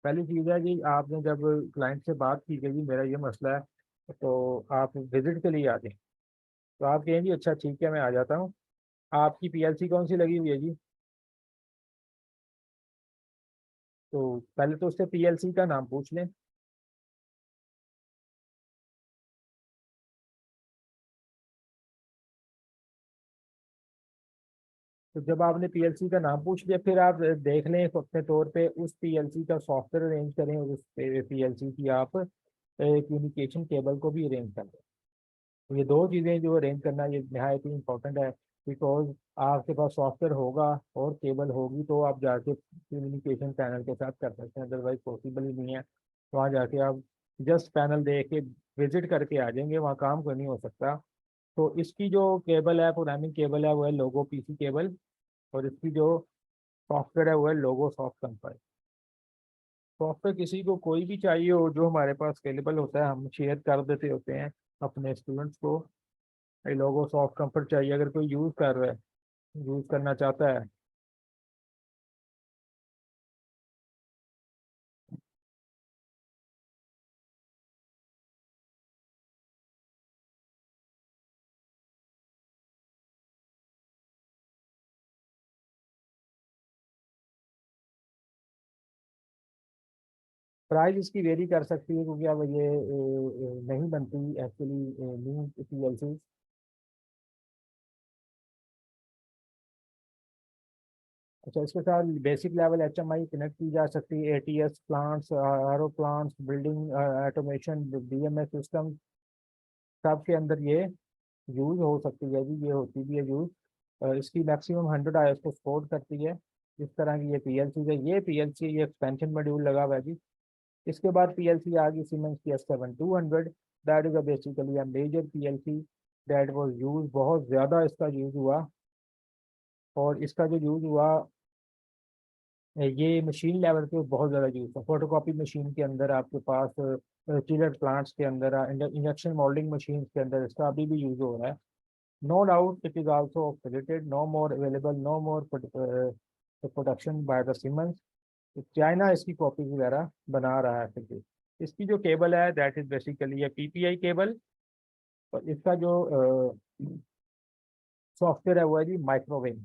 पहली चीज़ है कि आपने जब क्लाइंट से बात की गई मेरा ये मसला है, तो आप विजिट के लिए आ जाएं, तो आप कहें जी अच्छा ठीक है मैं आ जाता हूँ। आपकी पीएलसी कौन सी लगी हुई है जी? तो पहले तो उससे पीएलसी का नाम पूछ लें। तो जब आपने पीएलसी का नाम पूछ लिया, फिर आप देख लें अपने तौर पे उस पीएलसी का सॉफ्टवेयर अरेंज करें और उस पीएलसी की आप कम्युनिकेशन केबल को भी अरेंज कर दें। तो ये दो चीज़ें जो अरेंज करना ये नहायत ही इंपॉर्टेंट है, बिकॉज आपके पास सॉफ्टवेयर होगा और केबल होगी तो आप जाके कम्युनिकेशन पैनल के साथ कर सकते हैं, अदरवाइज पॉसिबल ही नहीं है। वहाँ जाके आप जस्ट पैनल देख के विजिट करके आ जाएंगे, वहाँ काम कोई नहीं हो सकता। तो इसकी जो केबल है, प्रोग्रामिंग केबल है, वो है लोगो पीसी केबल, और इसकी जो सॉफ्टवेयर है वो है लोगो सॉफ्ट कंपाइल। सॉफ्टवेयर किसी को कोई भी चाहिए हो जो हमारे पास अवेलेबल होता है हम शेयर कर देते होते हैं अपने स्टूडेंट्स को। ये लोगो सॉफ्ट कंफर्ट चाहिए अगर कोई यूज़ कर रहा है, यूज़ करना चाहता है। प्राइस इसकी वेरी कर सकती है क्योंकि अब ये नहीं बनती एक्चुअली न्यू पीएलसी। अच्छा, इसके साथ बेसिक लेवल एचएमआई कनेक्ट की जा सकती है, ATS plants, RO plants, building automation, BMS system, सब के अंदर ये यूज़ हो सकती है जी, ये होती भी है यूज़। इसकी मैक्सिमम 100 आवर्स को सपोर्ट करती है। इस तरह की ये पीएलसी है, ये पीएलसी ये एक्सपेंशन मॉड्यूल लगा हुआ है जी। इसके बाद पीएलसी आ गई सीमेंस की S7200। That is a basically a major PLC that was use, बहुत ज़्यादा इसका यूज़ हुआ। और इसका जो यूज़ हुआ ये मशीन लेवल पे बहुत ज़्यादा यूज़ था, फोटोकॉपी मशीन के अंदर आपके पास, चिलर प्लांट्स के अंदर, इंजेक्शन मोल्डिंग मशीन के अंदर इसका अभी भी यूज़ हो रहा है। No doubt it is also obsoleted, no more available, no more production by the Siemens। China इसकी कॉपी वगैरह बना रहा है फिर भी। इसकी जो केबल है दैट इज बेसिकली है पीपीआई केबल। और इसका जो सॉफ्टवेयर है वो है जी माइक्रोवेव।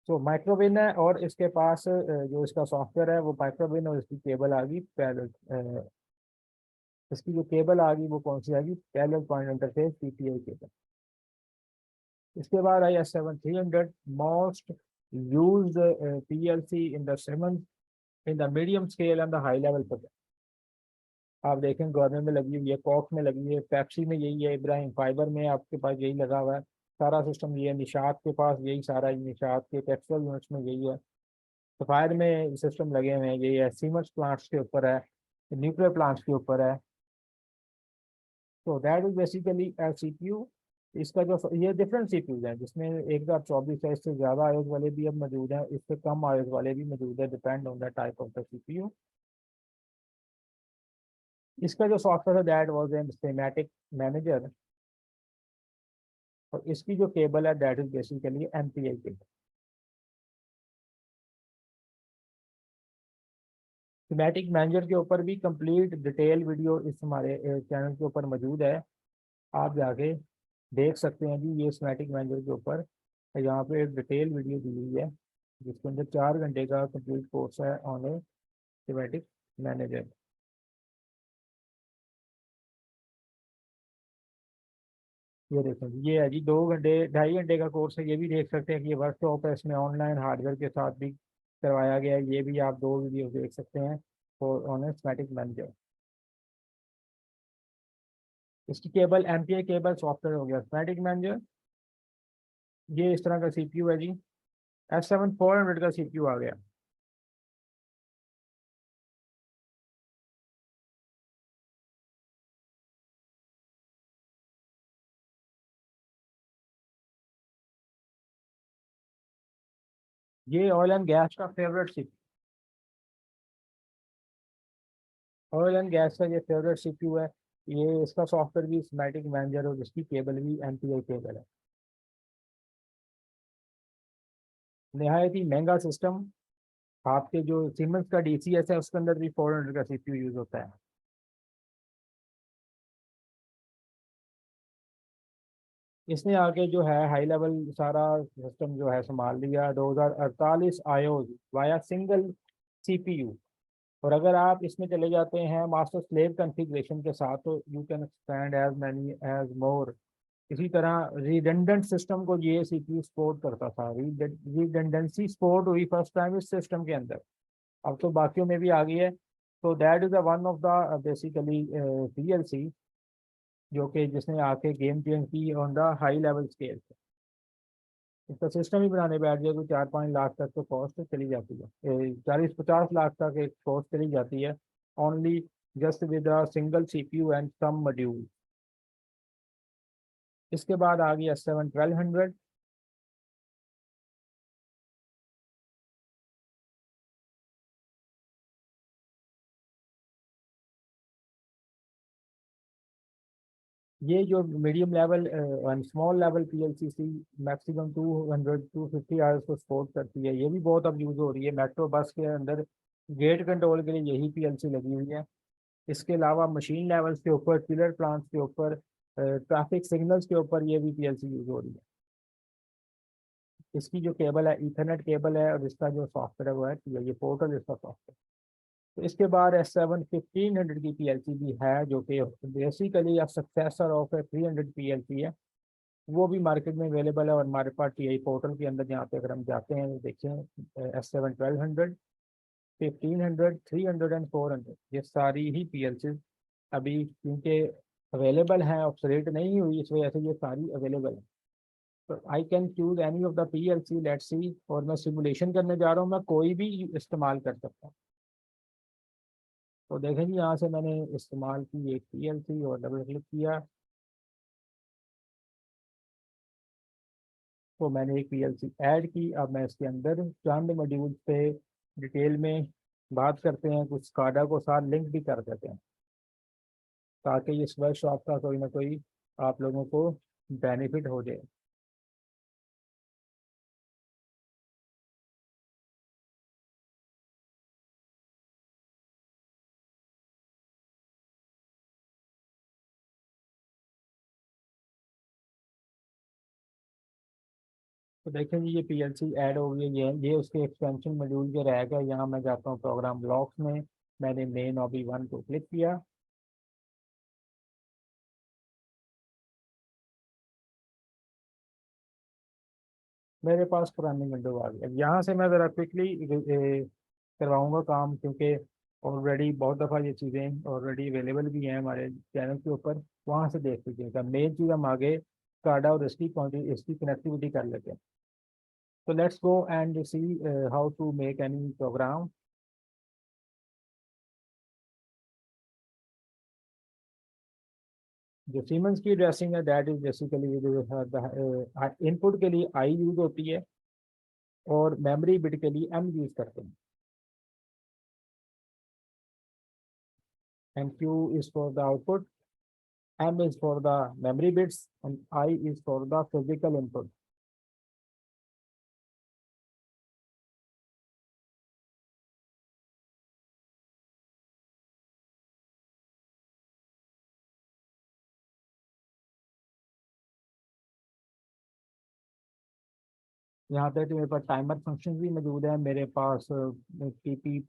तो माइक्रोवेव है और इसके पास जो इसका सॉफ्टवेयर है वो माइक्रोवेव, और इसकी केबल आ गई पैरेलल। इसकी जो केबल आ गई वो कौन सी आ गई, parallel point interface PPI cable. इसके बाद आई S7300, most used PLC in the seven, in the medium scale and the high level project. आप देखें गवर्नमेंट में लगी हुई है, कॉक में लगी है, पेप्सी में यही है, इब्राहिम फाइबर में आपके पास यही लगा हुआ है। सारा सिस्टम ये है, निशात के पास यही सारा है, निशात के टेक्सटाइल यूनिट्स में यही है। सफायर में सिस्टम लगे हुए हैं, यही है, सीमेंट्स प्लांट्स के ऊपर है, न्यूक्लियर प्लांट्स के ऊपर है। तो दैट इज बेसिकली सीपीयू। इसका जो ये डिफरेंट सीपीयू हैं जिसमें 1024 है, इससे ज़्यादा आयोग वाले भी अब मौजूद हैं, इससे कम आयोग वाले भी मौजूद है, depend on the type of the CPU. इसका जो सॉफ्टवेयर है that was an systematic manager. और इसकी जो केबल है that is basically MPI cable. Systematic manager के ऊपर भी कंप्लीट डिटेल वीडियो इस हमारे चैनल के ऊपर मौजूद है, आप जाके देख सकते हैं जी। ये सिस्टेमैटिक मैनेजर के ऊपर यहाँ पे एक डिटेल वीडियो दी हुई है जिसके अंदर 4 घंटे का कंप्लीट कोर्स है ऑन ए सिस्टेमैटिक मैनेजर। ये देखें जी, ये है जी 2 घंटे 2.5 घंटे का कोर्स है, ये भी देख सकते हैं कि ये वर्कशॉप है, इसमें ऑनलाइन हार्डवेयर के साथ भी करवाया गया है, ये भी आप 2 वीडियो देख सकते हैं और ऑन ए सिस्टेमैटिक मैनेजर। इसकी केबल एमपीआई केबल सॉफ्टवेयर हो गया सिस्टेमैटिक मैनेजर। ये इस तरह का सीपीयू है जी, S7400 का सीपीयू आ गया। ये ऑयल एंड गैस का favourite CPU, oil and gas का ये फेवरेट सीपीयू है। ये इसका सॉफ्टवेयर भी सिमेटिक मैनेजर और इसकी केबल भी एमपीआई केबल है। नहायत ही महंगा सिस्टम। आपके जो सीमेंस का डीसीएस है उसके अंदर भी 400 का सीपीयू यूज होता है। इसने आके जो है हाई लेवल सारा सिस्टम जो है संभाल लिया। 2048 आयोज वाया सिंगल सीपीयू। और अगर आप इसमें चले जाते हैं मास्टर स्लेव कॉन्फ़िगरेशन के साथ तो you can expand as many as more. इसी तरह रिडंडेंट सिस्टम को ये सीपीयू सपोर्ट करता था। रिडंडेंसी सपोर्ट हुई फर्स्ट टाइम इस सिस्टम के अंदर। अब तो बाकियों में भी आ गई है। तो that is one of the basically PLC जो कि जिसने आके गेम चेंज की on the high level scale. इसका सिस्टम ही बनाने बैठ जाए कोई 4-5 लाख तक तो कॉस्ट चली जाती है। 40-50 लाख तक एक कॉस्ट चली जाती है। Only just with a single CPU and some module. इसके बाद आ गया 7 1200। ये जो medium level and small level PLCs maximum 200-250 hours को सपोर्ट करती है। ये भी बहुत अब यूज़ हो रही है मेट्रो बस के अंदर। गेट कंट्रोल के लिए यही पीएलसी लगी हुई है। इसके अलावा मशीन लेवल्स के ऊपर पिलर प्लांट्स के ऊपर ट्रैफिक सिग्नल्स के ऊपर ये भी पीएलसी यूज़ हो रही है। इसकी जो केबल है ईथरनेट केबल है और इसका जो सॉफ्टवेयर है वो है ये पोर्टल इसका सॉफ्टवेयर। तो इसके बाद S7 1500 की पीएलसी भी है जो कि बेसिकली सक्सेसर ऑफ 300 पीएलसी है। वो भी मार्केट में अवेलेबल है और हमारे पास टीआई पोर्टल के अंदर जहाँ पे अगर हम जाते हैं देखें S7 1200 1500 300 एंड 400 ये सारी ही पीएलसी अभी क्योंकि अवेलेबल हैं ऑब्सोलेट नहीं हुई इस वजह से ये सारी अवेलेबल है। तो I can choose any of the PLC let's see. और मैं सिमुलेशन करने जा रहा हूँ मैं कोई भी इस्तेमाल कर सकता हूँ। तो देखें जी यहाँ से मैंने इस्तेमाल की एक पीएलसी और डबल क्लिक किया तो मैंने एक पीएलसी ऐड की। अब मैं इसके अंदर चंद मॉड्यूल पे डिटेल में बात करते हैं कुछ स्काडा को साथ लिंक भी कर देते हैं ताकि इस वर्कशॉप का कोई ना कोई आप लोगों को बेनिफिट हो जाए। तो देखें जी ये पीएलसी ऐड हो गई है। ये उसके एक्सटेंशन मॉड्यूल के रह गए। यहाँ मैं जाता हूँ प्रोग्राम ब्लॉक्स में। मैंने मेन ऑबी 1 को क्लिक किया। मेरे पास पुरानी विंडो आ गई। अब यहाँ से मैं ज़रा क्विकली करवाऊँगा काम क्योंकि ऑलरेडी बहुत दफ़ा ये चीज़ें ऑलरेडी अवेलेबल भी हैं हमारे चैनल के ऊपर। वहाँ से देख लीजिएगा। मेन चीज़ हम आगे स्काडा और इसकी कनेक्टिविटी कर लेते हैं। तो let's go and see how to make any program. जो सीमेंस की ड्रेसिंग है दैट इज बेसिकली इनपुट के लिए आई यूज होती है और मेमोरी बिट के लिए एम यूज करते हैं। And Q is for the output, M is for the memory bits and I is for the physical input. यहाँ पे तो मेरे पास टाइमर फंक्शन भी मौजूद है। मेरे पास TP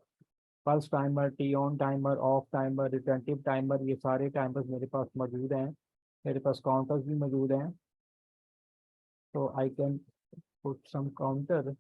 pulse timer, T on timer, off timer, retentive timer ये सारे टाइमर्स मेरे पास मौजूद हैं। मेरे पास काउंटर्स भी मौजूद हैं। तो I can put some counter.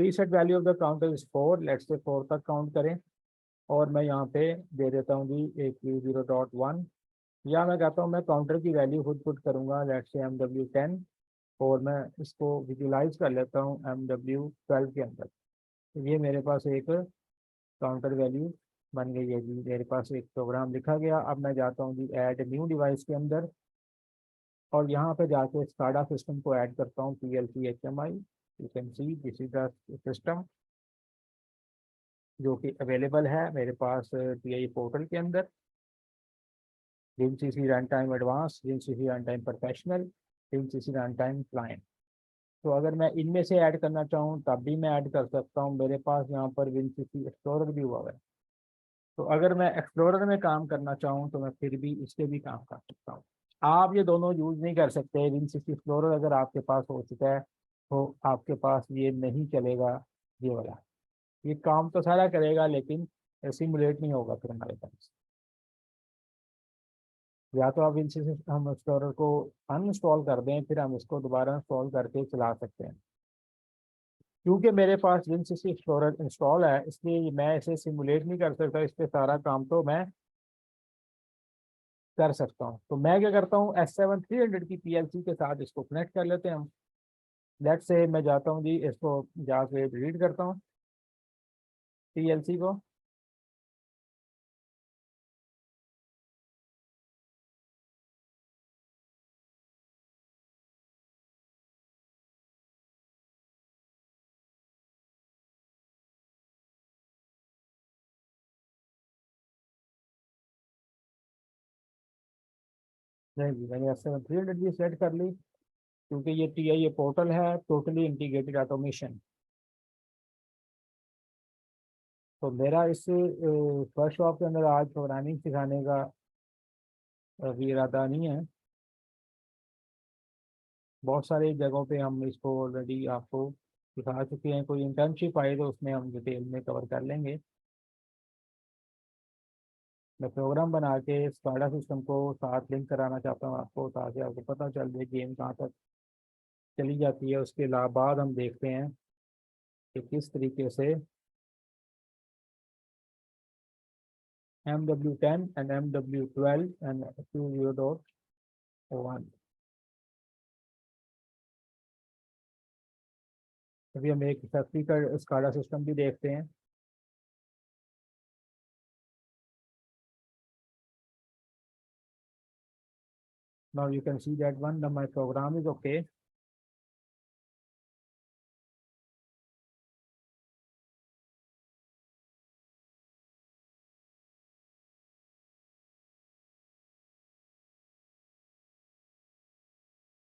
Preset value of the counter is 4, let's say 4 तक काउंट करें, और मैं यहाँ पे दे देता हूँ जी एक 0.1, या मैं कहता हूँ मैं काउंटर की वैल्यू खुद पुट करूँगा, लेट्स से MW10, और मैं इसको विजुलाइज कर लेता हूँ MW12 के अंदर। तो ये मेरे पास एक काउंटर वैल्यू बन गई है जी, मेरे पास एक प्रोग्राम लिखा गया। अब मैं जाता हूँ जी ऐड न्यू डिवाइस के अंदर, और यहाँ पे जाके स्काडा सिस्टम को ऐड करता हूँ, PLC HMI। You can see this is the system जो कि अवेलेबल है मेरे पास TI पोर्टल के अंदर। WinCC run time advance, WinCC run time professional, WinCC run time client. तो अगर मैं इनमें से ऐड करना चाहूँ तब भी मैं ऐड कर सकता हूँ, मेरे पास यहाँ पर WinCC एक्सप्लोरर भी हुआ है। तो अगर मैं एक्सप्लोरर में काम करना चाहूँ तो मैं फिर भी इसके भी काम कर सकता हूँ। आप ये दोनों यूज़ नहीं कर सकते। WinCC एक्सप्लोरर अगर आपके पास हो चुका है तो आपके पास ये नहीं चलेगा, ये वाला। ये काम तो सारा करेगा लेकिन सिमुलेट नहीं होगा फिर हमारे पास। या तो आप इनसे हम एक्सप्लोरर को अनइंस्टॉल कर दें, फिर हम इसको दोबारा इंस्टॉल करके चला सकते हैं। क्योंकि मेरे पास WinCC एक्सप्लोरर इंस्टॉल है इसलिए मैं इसे सिमुलेट नहीं कर सकता, इस पर सारा काम तो मैं कर सकता हूँ। तो मैं क्या करता हूँ, S7 300 की PLC के साथ इसको कनेक्ट कर लेते हैं हम। लेट्स से मैं जाता हूँ जी, इसको जाके डिलीट करता हूँ PLC को। नहीं जी, मैंने S7 300 भी सेट कर ली, क्योंकि ये TI पोर्टल है, टोटली इंटीग्रेटेड ऑटोमेशन। तो मेरा इस वर्कशॉप के अंदर आज प्रोग्रामिंग सिखाने का अभी इरादा नहीं है। बहुत सारी जगहों पे हम इसको ऑलरेडी आपको सिखा चुके हैं, कोई इंटर्नशिप आए तो उसमें हम डिटेल में कवर कर लेंगे। मैं प्रोग्राम बना के स्काडा सिस्टम को साथ लिंक कराना चाहता हूँ आपको, ताकि आपको पता चल जाए गेम कहाँ तक चली जाती है। उसके बाद हम देखते हैं कि किस तरीके से MW10 एंड MW12 एंड 20.1, अभी हम एक फैक्ट्री का स्काडा सिस्टम भी देखते हैं। Now you can see that one my program is okay.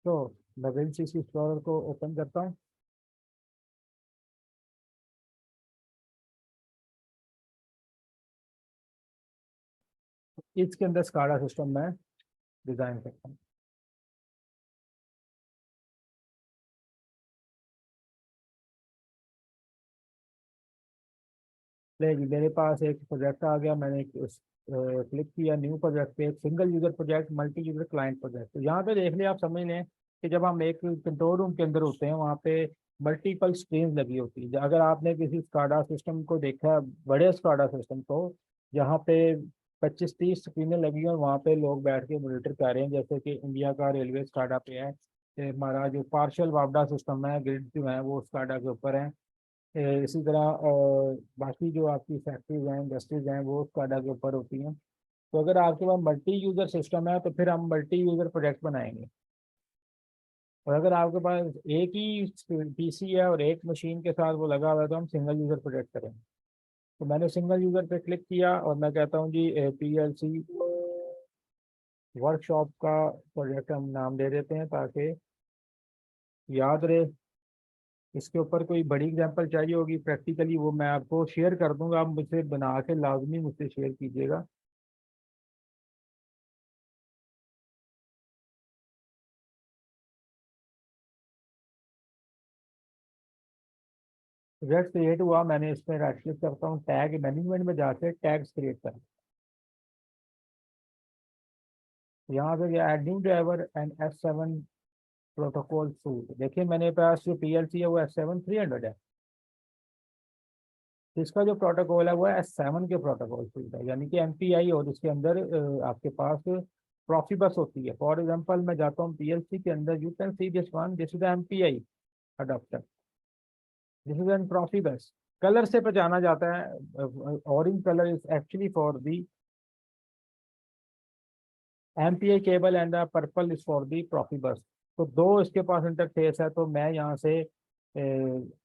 तो मैं WinCC एक्सप्लोरर को ओपन करता हूँ। इसके अंदर स्काडा सिस्टम मैं डिज़ाइन करता हूँ। लेकिन मेरे पास एक प्रोजेक्ट आ गया, मैंने क्लिक किया न्यू प्रोजेक्ट पे, एक single user project, multi user client project. तो यहाँ पे देख लिया, आप समझ लें कि जब हम एक कंट्रोल रूम के अंदर होते हैं वहाँ पे मल्टीपल स्क्रीन लगी होती है। अगर आपने किसी स्काडा सिस्टम को देखा, बड़े स्काडा सिस्टम को, जहाँ पे 25-30 स्क्रीनें लगी और वहाँ पे लोग बैठ के मॉनिटर कर रहे हैं, जैसे कि इंडिया का रेलवे स्काडा पे है। हमारा जो पार्शियल वापडा सिस्टम है, ग्रिड जो है वो स्काडा के ऊपर है। इसी तरह बाकी जो आपकी फैक्ट्रीज हैं, इंडस्ट्रीज हैं, वो स्काडा के ऊपर होती हैं। तो अगर आपके पास मल्टी यूज़र सिस्टम है तो फिर हम मल्टी यूज़र प्रोजेक्ट बनाएंगे। और अगर आपके पास एक ही PC है और एक मशीन के साथ वो लगा हुआ है तो हम सिंगल यूज़र प्रोजेक्ट करेंगे। तो मैंने सिंगल यूज़र पे क्लिक किया और मैं कहता हूँ जी PLC वर्कशॉप का प्रोजेक्ट हम नाम दे देते हैं ताकि याद रहे। इसके ऊपर कोई बड़ी एग्जांपल चाहिए होगी प्रैक्टिकली, वो मैं आपको शेयर कर दूंगा, आप मुझसे बना के लाजमी मुझसे शेयर कीजिएगा। प्रोजेक्ट क्रिएट हुआ, मैंने इसमें राइट क्लिक करता हूँ, टैग मैनेजमेंट में जाके टैग्स क्रिएट करें। यहाँ पे add new driver and S7 protocol suit. देखिए मेरे पास जो PLC है वो S7 300 है। तो इसका जो प्रोटोकॉल है वो S7 के प्रोटोकॉल से है, यानी कि MPI, और इसके अंदर आपके पास प्रोफिबस होती है। फॉर एग्जांपल मैं जाता हूँ PLC के अंदर, you can see this one, this is MPI adopter, this is an Profibus. Colour से पहचाना जाता है, orange colour is actually for the MPI cable and the purple is for the Profibus. तो दो इसके पास इंटरफेस है, तो मैं यहाँ से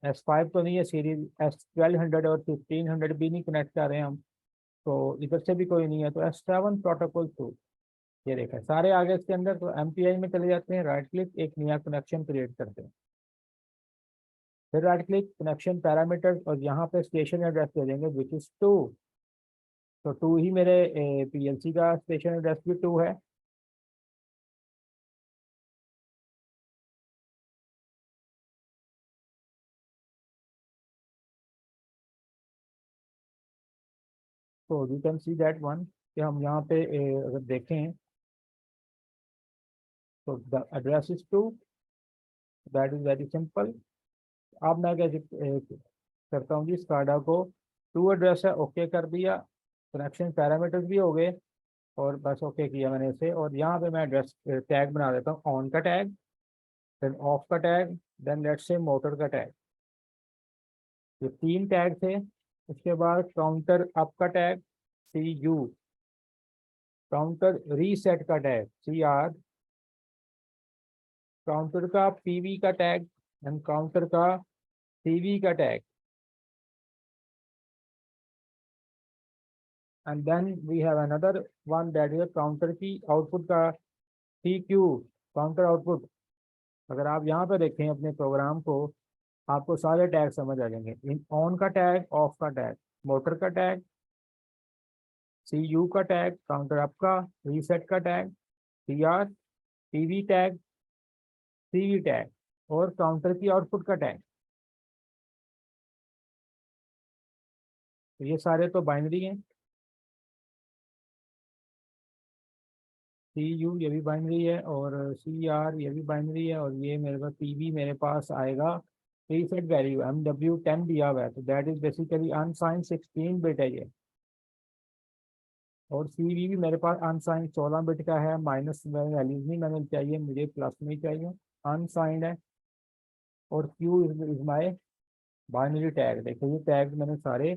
S5 तो नहीं है, सीरीज S1200 और 1500 भी नहीं कनेक्ट कर रहे हैं हम, तो इधर से भी कोई नहीं है, तो S7 प्रोटोकॉल थ्रू। ये देखा सारे आगे इसके अंदर, तो MPI में चले जाते हैं, राइट क्लिक, एक नया कनेक्शन क्रिएट करते हैं, फिर राइट क्लिक, कनेक्शन पैरामीटर्स, और यहाँ पे स्टेशन एड्रेस दे देंगे विच इज 2। तो 2 ही मेरे PLC का स्टेशन एड्रेस भी 2 है। तो you can see that one, कि हम यहाँ पे अगर देखें तो the address is 2, that is very simple. अब मैं कैसे करता हूँ जी, स्काडा को 2 एड्रेस है, ओके कर दिया, कनेक्शन पैरामीटर्स भी हो गए, और बस ओके किया मैंने इसे, और यहाँ पे मैं एड्रेस टैग बना देता हूँ, ऑन का टैग, देन ऑफ का tag, then let's say motor का टैग। ये 3 टैग थे। उसके बाद काउंटर अप का टैग CU, काउंटर रीसेट का टैग CR, काउंटर का PV का टैग, एंड काउंटर का CV का tag, and then we have another one that is counter की आउटपुट का CQ, काउंटर आउटपुट। अगर आप यहाँ पे देखें अपने प्रोग्राम को, आपको सारे टैग समझ आ जाएंगे, इन ऑन का टैग, ऑफ का टैग, मोटर का टैग, CU का टैग, काउंटर अप का, रीसेट का tag, CR, PV tag, CV tag, और काउंटर की आउटपुट का टैग। तो ये सारे तो बाइनरी हैं। CU ये भी बाइनरी है, और CR ये भी बाइनरी है, और ये मेरे पास PV मेरे पास आएगा रीसेट वैल्यू MW10 दिया हुआ है, तो दैट इज बेसिकली अनसाइन 16 बिट है ये। और CV भी मेरे पास अनसाइन 16 बिट का है, माइनस वैल्यूज नहीं मैंने चाहिए, मुझे प्लस में ही चाहिए, अनसाइंड है। और Q is my binary tag. देखो ये टैग मैंने सारे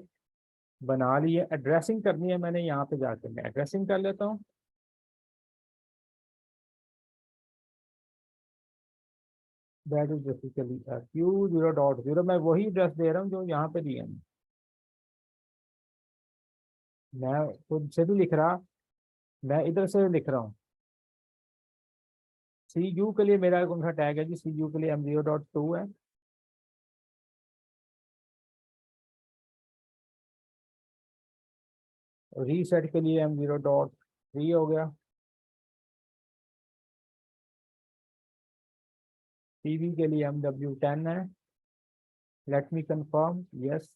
बना लिए, एड्रेसिंग करनी है मैंने, यहाँ पे जाकर मैं एड्रेसिंग कर लेता हूँ। दैट इज बेसिकली Q0.0, मैं वही एड्रेस दे रहा हूँ जो यहाँ पे दिया है। मैं खुद से भी लिख रहा, मैं इधर से लिख रहा हूँ। CU के लिए मेरा कौन सा टैग है जी, CU के लिए M0.2 है। रीसेट के लिए M0.3 हो गया। TV के लिए MW10 है। Let me confirm, yes.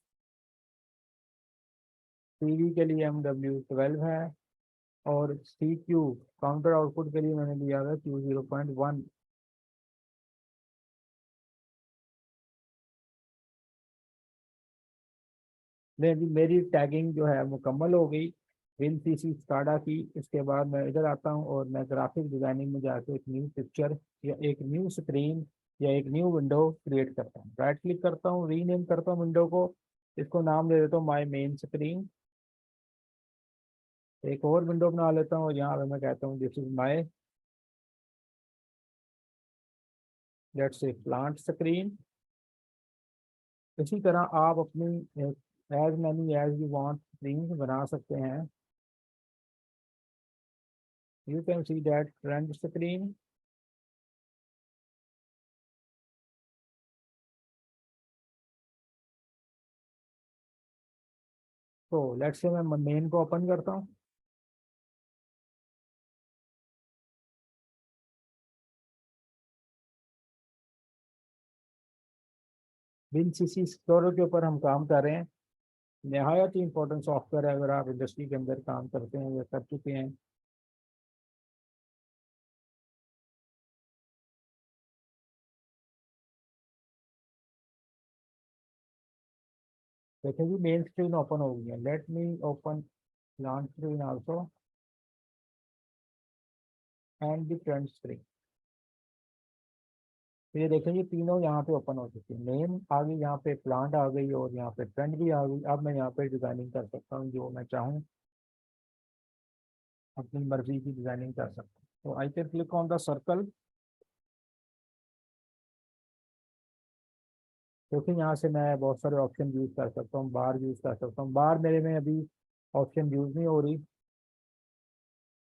TV के लिए MW12 है। और CQ काउंटर आउटपुट के लिए मैंने लिया था Q0.1। मेरी टैगिंग जो है मुकम्मल हो गई विन PC स्काडा की। इसके बाद मैं इधर आता हूँ, और मैं ग्राफिक डिजाइनिंग में जाकर एक न्यू पिक्चर या एक न्यू स्क्रीन या एक न्यू विंडो क्रिएट करता हूँ। राइट क्लिक करता हूँ, रीनेम करता हूँ विंडो को, इसको नाम दे देता हूँ माई मेन स्क्रीन। एक और विंडो बना लेता हूँ, और यहाँ पे मैं कहता हूँ this is my, let's say plant screen. इसी तरह आप अपनी as many as you want screen बना सकते हैं। You can see that trend screen. तो लेट्स से मैं मेन को ओपन करता हूँ। बिन CC एक्सप्लोरर के ऊपर हम काम कर रहे हैं। नहायत ही इंपॉर्टेंट सॉफ्टवेयर है, अगर आप इंडस्ट्री के अंदर काम करते हैं या कर चुके हैं। देखिए जी मेन स्क्रीन ओपन हो गई है। Let me open launch screen also and the front screen. तो ये देखें, ये तीनों यहाँ पे ओपन हो चुकी है। मेन आ गई, यहाँ पे प्लांट आ गई और यहाँ पे फ्रंट भी आ गई। अब मैं यहाँ पे डिजाइनिंग कर सकता हूँ जो मैं चाहूँ, अपनी मर्जी की डिजाइनिंग कर सकता हूँ। तो I can click on the circle. क्योंकि यहाँ से मैं बहुत सारे ऑप्शन यूज कर सकता हूँ, बार यूज कर सकता हूँ। बार मेरे में अभी ऑप्शन यूज नहीं हो रही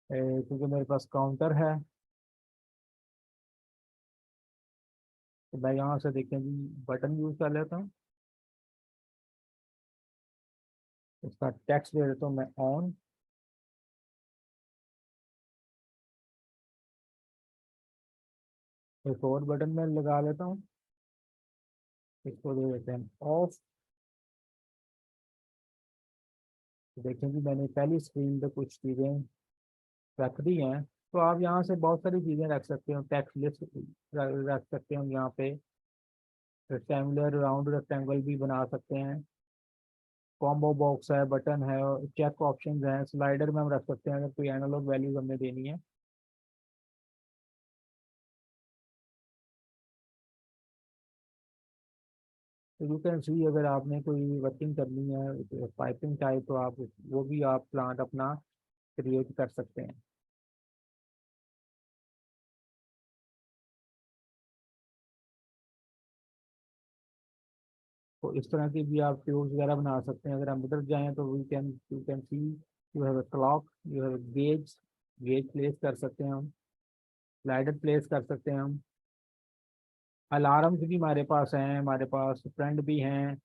क्योंकि मेरे पास काउंटर है। तो मैं यहाँ से देखें जी बटन यूज कर लेता हूँ। इसका टेक्स्ट दे देता हूँ मैं ऑन। एक और बटन में लगा लेता हूँ, इसको दे देते हैं ऑफ। तो देखें कि मैंने पहली स्क्रीन पे कुछ चीज़ें रख दी हैं। तो आप यहाँ से बहुत सारी चीज़ें रख सकते हो, टेक्स्ट लिस्ट रख सकते हैं यहाँ पे। रेक्टेंगुलर राउंड रेक्टेंगल भी बना सकते हैं। कॉम्बो बॉक्स है, बटन है, चेक ऑप्शंस हैं, स्लाइडर में हम रख सकते हैं अगर कोई एनालॉग वैल्यूज हमें देनी है। तो यू कैन सी, अगर आपने कोई वर्किंग करनी है पाइपिंग टाइप, तो आप वो भी आप प्लांट अपना क्रिएट कर सकते हैं। तो इस तरह की भी आप ट्यूब्स वगैरह बना सकते हैं। अगर हम उधर जाएं तो we can you can see, you have a clock, you have gauge, gauge place कर सकते हैं हम। स्लाइडर प्लेस कर सकते हैं हम। अलार्म्स भी हमारे पास हैं, हमारे पास फ्रंट भी हैं।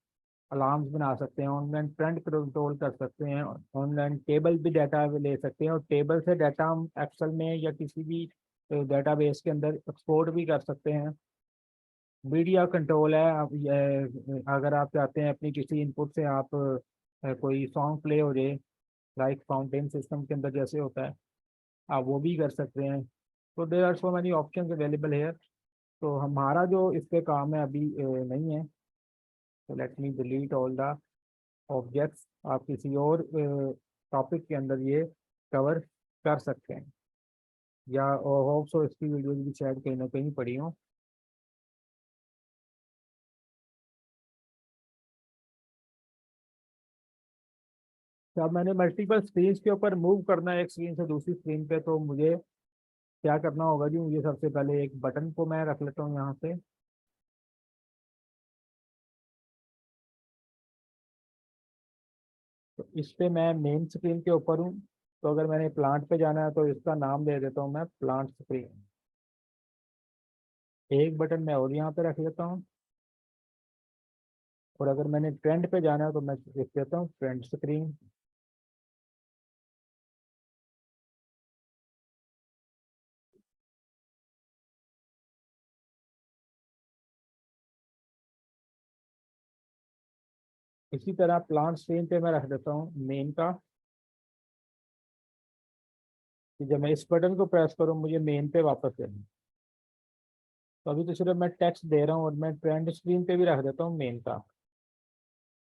अलार्म्स बना सकते हैं, ऑनलाइन फ्रंट कंट्रोल कर सकते हैं, ऑनलाइन टेबल भी डाटा ले सकते हैं और टेबल से डाटा हम एक्सेल में या किसी भी डेटाबेस के अंदर एक्सपोर्ट भी कर सकते हैं। मीडिया कंट्रोल है। आप अगर आप चाहते हैं अपनी किसी इनपुट से आप कोई सॉन्ग प्ले हो जाए, लाइक फाउंटेन सिस्टम के अंदर जैसे होता है, आप वो भी कर सकते हैं। तो there are so many options available है। तो हमारा जो इस पे काम है अभी नहीं है। तो let me delete all the objects. आप किसी और टॉपिक के अंदर ये कवर कर सकते हैं, या होप सो इसकी वीडियोज भी शायद कहीं ना कहीं पड़ी हो। तो अब मैंने मल्टीपल स्क्रीन के ऊपर मूव करना है एक स्क्रीन से दूसरी स्क्रीन पे, तो मुझे क्या करना होगा जी? मुझे सबसे पहले एक बटन को मैं रख लेता हूँ यहाँ से। तो इस पे मैं मेन स्क्रीन के ऊपर हूँ। तो अगर मैंने प्लांट पे जाना है तो इसका नाम दे देता हूँ मैं प्लांट स्क्रीन। एक बटन मैं और यहाँ पे रख लेता हूँ। और अगर मैंने ट्रेंड पे जाना है तो मैं लिख देता हूँ ट्रेंड स्क्रीन। इसी तरह प्लांट स्क्रीन पे मैं रख देता हूँ मेन का, कि जब मैं इस बटन को प्रेस करूँ मुझे मेन पे वापस लेना। तो अभी तो सिर्फ मैं टेक्स्ट दे रहा हूँ और मैं ट्रेंड स्क्रीन पे भी रख देता हूँ मेन का।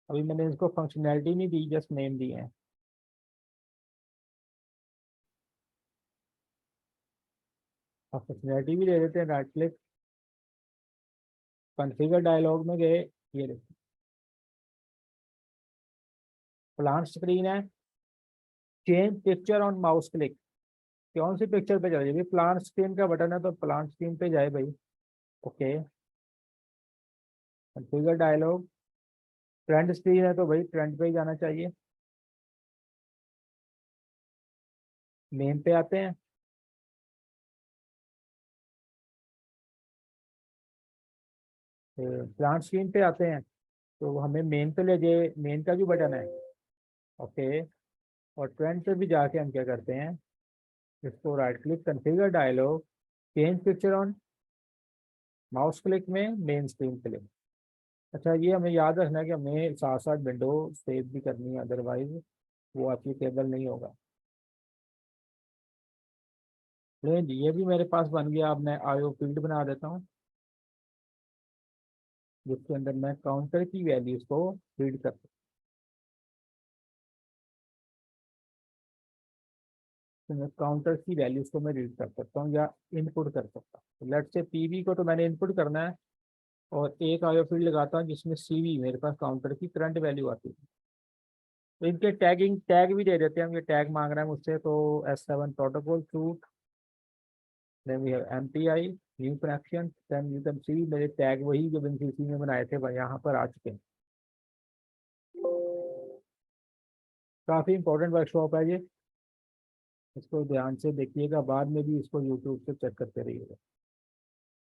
अभी मैंने इसको फंक्शनैलिटी नहीं दी, जस्ट नेम दी है। आप फंक्शनैलिटी भी दे देते हैं, राइट क्लिक, कॉन्फ़िगर डायलॉग में गए, ये देखिए प्लांट स्क्रीन है। Change picture on mouse click, कौन सी पिक्चर पे जाए? प्लांट स्क्रीन का बटन है तो प्लांट स्क्रीन पे जाए भाई। Okay, configure dialog, trend screen है तो भाई ट्रेंड पे ही जाना चाहिए। मेन पे आते हैं। प्लांट स्क्रीन पे आते हैं तो हमें मेन पे ले जाए, मेन का जो बटन है। ओके, और ट्रेंड पे भी जाके हम क्या करते हैं, इसको right click, configure dialog, change picture on mouse click में मेन स्क्रीन पे ले। अच्छा, ये हमें याद रखना है कि हमें साथ साथ विंडो सेव भी करनी है, अदरवाइज वो एप्लीकेबल नहीं होगा। नहीं जी, ये भी मेरे पास बन गया। अब मैं आयो फील्ड बना देता हूँ जिसके अंदर मैं काउंटर की वैल्यूज को फीड कर सकता काउंटर की वैल्यूज को मैं रीड कर सकता हूँ या इनपुट कर सकता हूँ। लेट से पीवी को तो मैंने इनपुट करना है और एक आयो फील्ड लगाता हूँ जिसमें सीवी मेरे पास काउंटर की करंट वैल्यू आती है। तो इनके टैग भी दे देते हैं हम, ये टैग मांग रहा है मुझसे तो S7 protocol suite, then we have MPI new connection, then you can see मेरे टैग वही जो बीसीसी में बनाए थे वह यहाँ पर आ चुके हैं। काफ़ी इंपॉर्टेंट वर्कशॉप है ये, इसको ध्यान से देखिएगा, बाद में भी इसको यूट्यूब से चेक करते रहिएगा।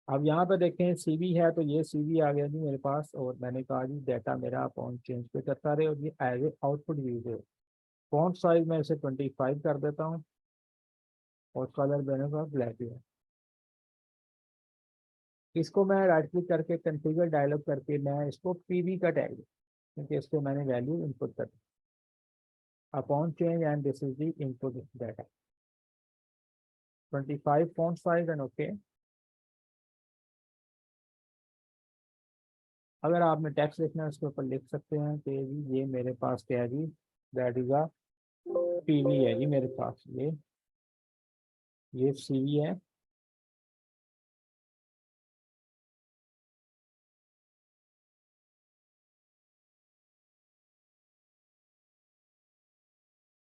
अब यहाँ पे देखें सीवी है, तो ये सीवी आ गया जी मेरे पास, और मैंने कहा जी डाटा मेरा आप ऑन चेंज पे करता रहे, और ये एज ए आउटपुट व्यूज है। फॉन्ट साइज मैं इसे 25 कर देता हूँ और कलर मैंने कहा ब्लैक है। इसको मैं राइट क्लिक करके कॉन्फ़िगर डायलॉग करके मैं इसको पीवी का टैग दूं, क्योंकि इसको मैंने वैल्यू इनपुट कर दी। Upon change and this is the input data 25 font size and okay. अगर आपने टेक्स्ट लिखना है उसके ऊपर लिख सकते हैं कि जी ये मेरे पास क्या है जी, दैट इज अ पीवी है जी मेरे पास, ये सीवी है।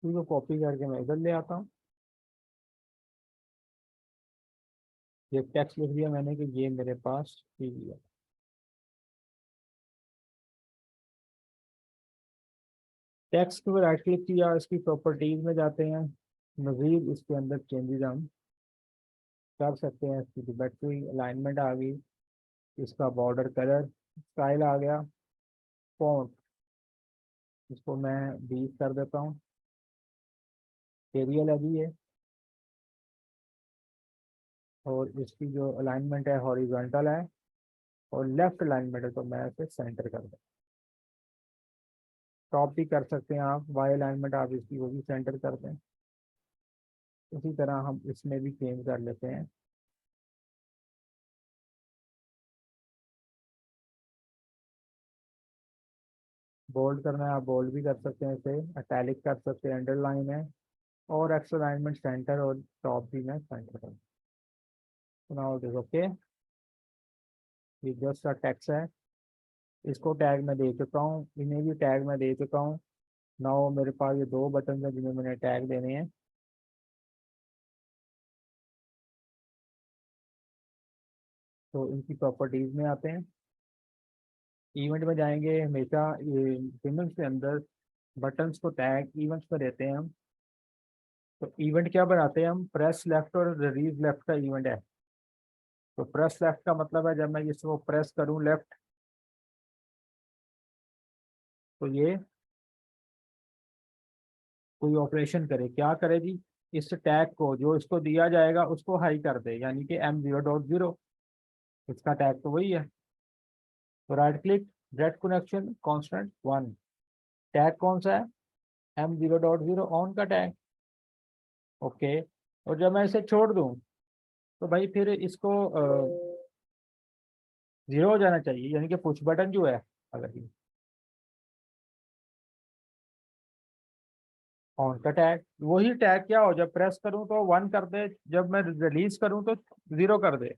इसको कॉपी करके मैं इधर ले आता हूँ। ये टेक्स्ट लिख दिया मैंने कि ये मेरे पास सीवी है। टेक्स्ट को राइट क्लिक किया, इसकी प्रॉपर्टीज में जाते हैं, मजीद इसके अंदर चेंजेस हम कर सकते हैं। इसकी ज्योमेट्री अलाइनमेंट आ गई, इसका बॉर्डर कलर स्टाइल आ गया, फॉन्ट इसको मैं 20 कर देता हूँ, एरियल अभी है, और इसकी जो अलाइनमेंट है हॉरिजॉन्टल है, और लेफ्ट अलाइनमेंट है तो मैं इसे सेंटर कर दूँ। टॉप भी कर सकते हैं आप, वाई अलाइनमेंट आप इसकी वो भी सेंटर कर दें। उसी तरह हम इसमें भी चेंज कर लेते हैं। बोल्ड करना है आप बोल्ड भी कर सकते हैं, इसे अटैलिक कर सकते हैं, अंडरलाइन है, और एक्स अलाइनमेंट सेंटर और टॉप भी मैं सेंटर कर दूँ। नाउ इट इज ओके, ये जस्ट अ टेक्स्ट है, इसको टैग मैं दे चुका हूँ, इन्हें भी टैग मैं दे चुका हूँ। नाउ मेरे पास ये दो बटन है जिन्हें मैंने टैग देने हैं। तो इनकी प्रॉपर्टीज में आते हैं, इवेंट में जाएंगे, हमेशा ये सिम्बल्स के अंदर बटन्स को टैग इवेंट्स पर देते हैं हम। तो इवेंट क्या बनाते हैं हम, प्रेस लेफ्ट और रिलीज लेफ्ट का इवेंट है। तो प्रेस लेफ्ट का मतलब है जब मैं इसको प्रेस करूं लेफ्ट, तो ये कोई ऑपरेशन करे, क्या करे जी, इस टैग को जो इसको दिया जाएगा उसको हाई कर दे, यानी कि M0.0, इसका टैग तो वही है। तो right click, direct connection constant 1, tag कौन सा है, M0.0 ऑन का टैग, ओके। और जब मैं इसे छोड़ दूं तो भाई फिर इसको जीरो हो जाना चाहिए, यानी कि पुश बटन जो है, अगर ये ऑन का टैग, वही टैग क्या हो, जब प्रेस करूं तो 1 कर दे, जब मैं रिलीज करूं तो 0 कर दे।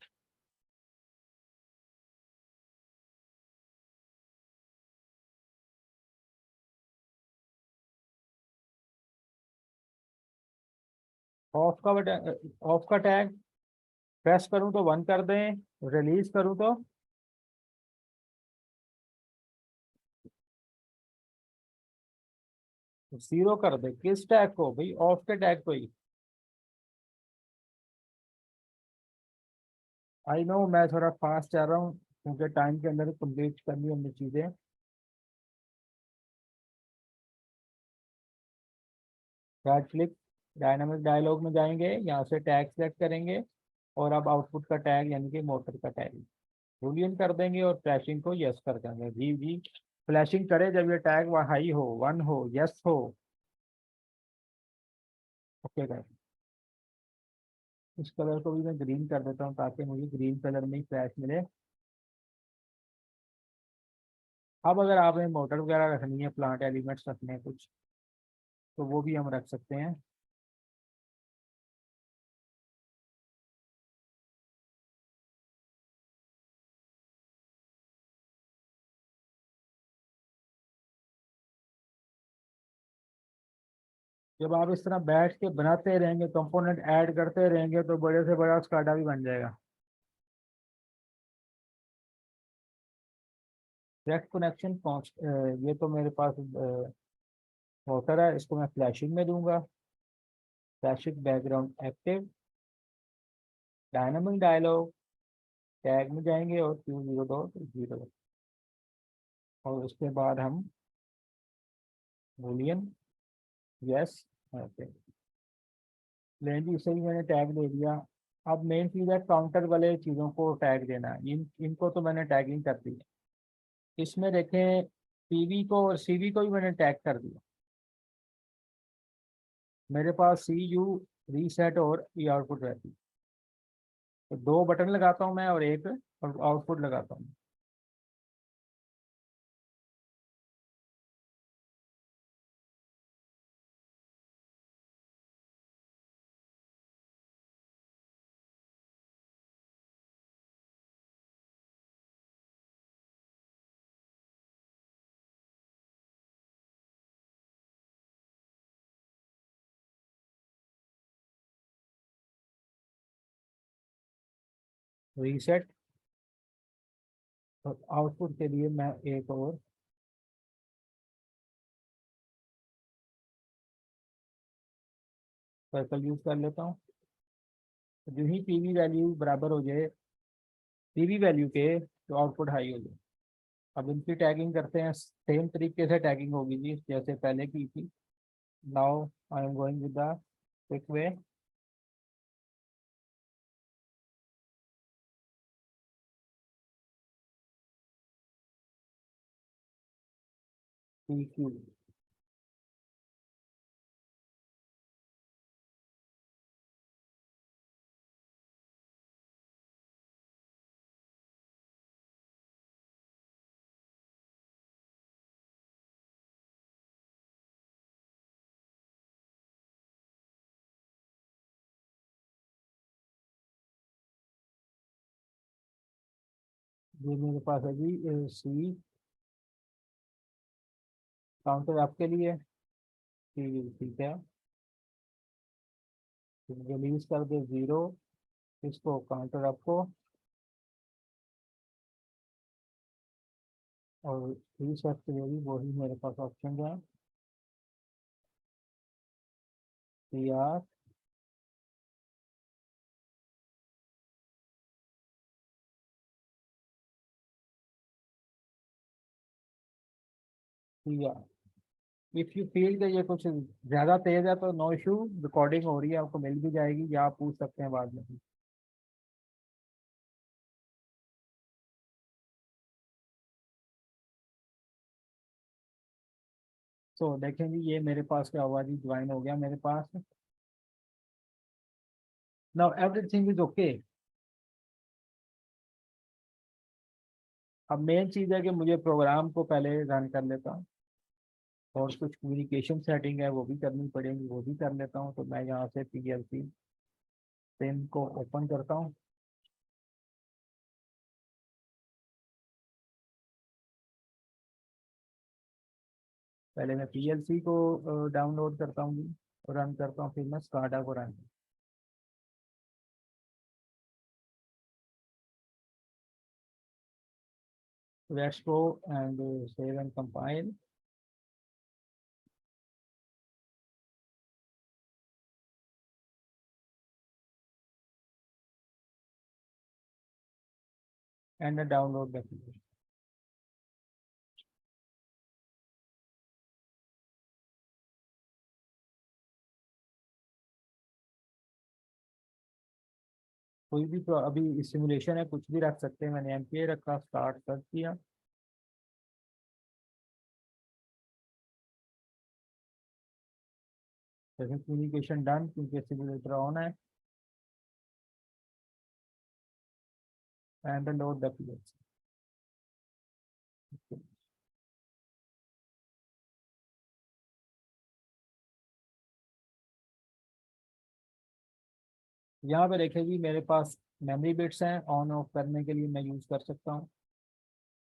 ऑफ का बटन, ऑफ का टैग प्रेस करूं तो 1 कर दें, रिलीज करूं तो 0 कर दे। किस टैग को भाई, ऑफ के टैग को ही। आई नो मैं थोड़ा फास्ट चल रहा हूँ क्योंकि टाइम के अंदर कंप्लीट करनी है हमने चीज़ें। राइट क्लिक, डायनामिक डायलॉग में जाएंगे, यहाँ से टैग सेलेक्ट करेंगे, और अब आउटपुट का टैग यानी कि मोटर का टैग बूलियन कर देंगे, और फ्लैशिंग को यस कर देंगे। जी जी, फ्लैशिंग करे जब ये टैग हाई हो, 1 हो, यस हो, ओके कर। इस कलर को भी मैं ग्रीन कर देता हूँ ताकि मुझे ग्रीन कलर में ही फ्लैश मिले। अब अगर आपने मोटर वगैरह रखनी है, प्लांट एलिमेंट्स रखने हैं कुछ, तो वो भी हम रख सकते हैं। जब आप इस तरह बैठ के बनाते रहेंगे, कंपोनेंट ऐड करते रहेंगे, तो बड़े से बड़ा स्काडा भी बन जाएगा। डायरेक्ट कनेक्शन पहुँच ये तो मेरे पास मोटर है, इसको मैं फ्लैशिंग में दूंगा। Flashing background active, dynamic dialog, tag में जाएंगे और Q0.0, और उसके बाद हम बूलियन यस, ओके, लेकिन जी इसे भी मैंने टैग दे दिया। अब मेन चीज़ है काउंटर वाले चीज़ों को टैग देना, इनको तो मैंने टैगिंग कर दी है। इसमें देखें, पीवी को और सीवी को भी मैंने टैग कर दिया। मेरे पास सी यू, रीसेट और ई आउटपुट रहती है। तो दो बटन लगाता हूँ मैं और एक और आउटपुट लगाता हूँ। रीसेट और आउटपुट के लिए मैं एक और सर्कल यूज कर लेता हूँ। तो जो ही पीवी वैल्यू बराबर हो जाए पीवी वैल्यू के, तो आउटपुट हाई हो जाए। अब इनकी टैगिंग करते हैं, सेम तरीके से टैगिंग होगी जी जैसे पहले की थी। Now I am going with the quick way. P Q, ये मेरे पास है जी सी, काउंटर आपके लिए, ठीक है। रिलीज कर दे 0, इसको काउंटर आपको, और रीसेट के लिए भी वही मेरे पास ऑप्शन है, T R, T R. If you feel कि ये कुछ ज़्यादा तेज़ है तो नो इशू, रिकॉर्डिंग हो रही है, आपको मिल भी जाएगी, या आप पूछ सकते हैं बाद में। तो देखें जी, ये मेरे पास क्या हुआ जी, ज्वाइन हो गया मेरे पास। Now everything is okay. अब मेन चीज़ है कि मुझे प्रोग्राम को पहले रन कर लेता हूँ, और कुछ कम्युनिकेशन सेटिंग है वो भी करनी पड़ेगी, वो भी कर लेता हूँ। तो मैं यहाँ से PLC पिन को ओपन करता हूँ। पहले मैं PLC को डाउनलोड करता हूँ जी, रन करता हूँ, फिर मैं SCADA को run. Let's go and save and compile. And download the feature. कोई भी अभी सिमुलेशन है, कुछ भी रख सकते हैं, मैंने MPA रखा, स्टार्ट कर दिया। जैसे कम्युनिकेशन डन, क्योंकि सिमुलेटर ऑन है, एंड लोड द PLC। यहाँ पे देखें जी, मेरे पास मेमोरी बिट्स हैं, ऑन ऑफ करने के लिए मैं यूज़ कर सकता हूँ।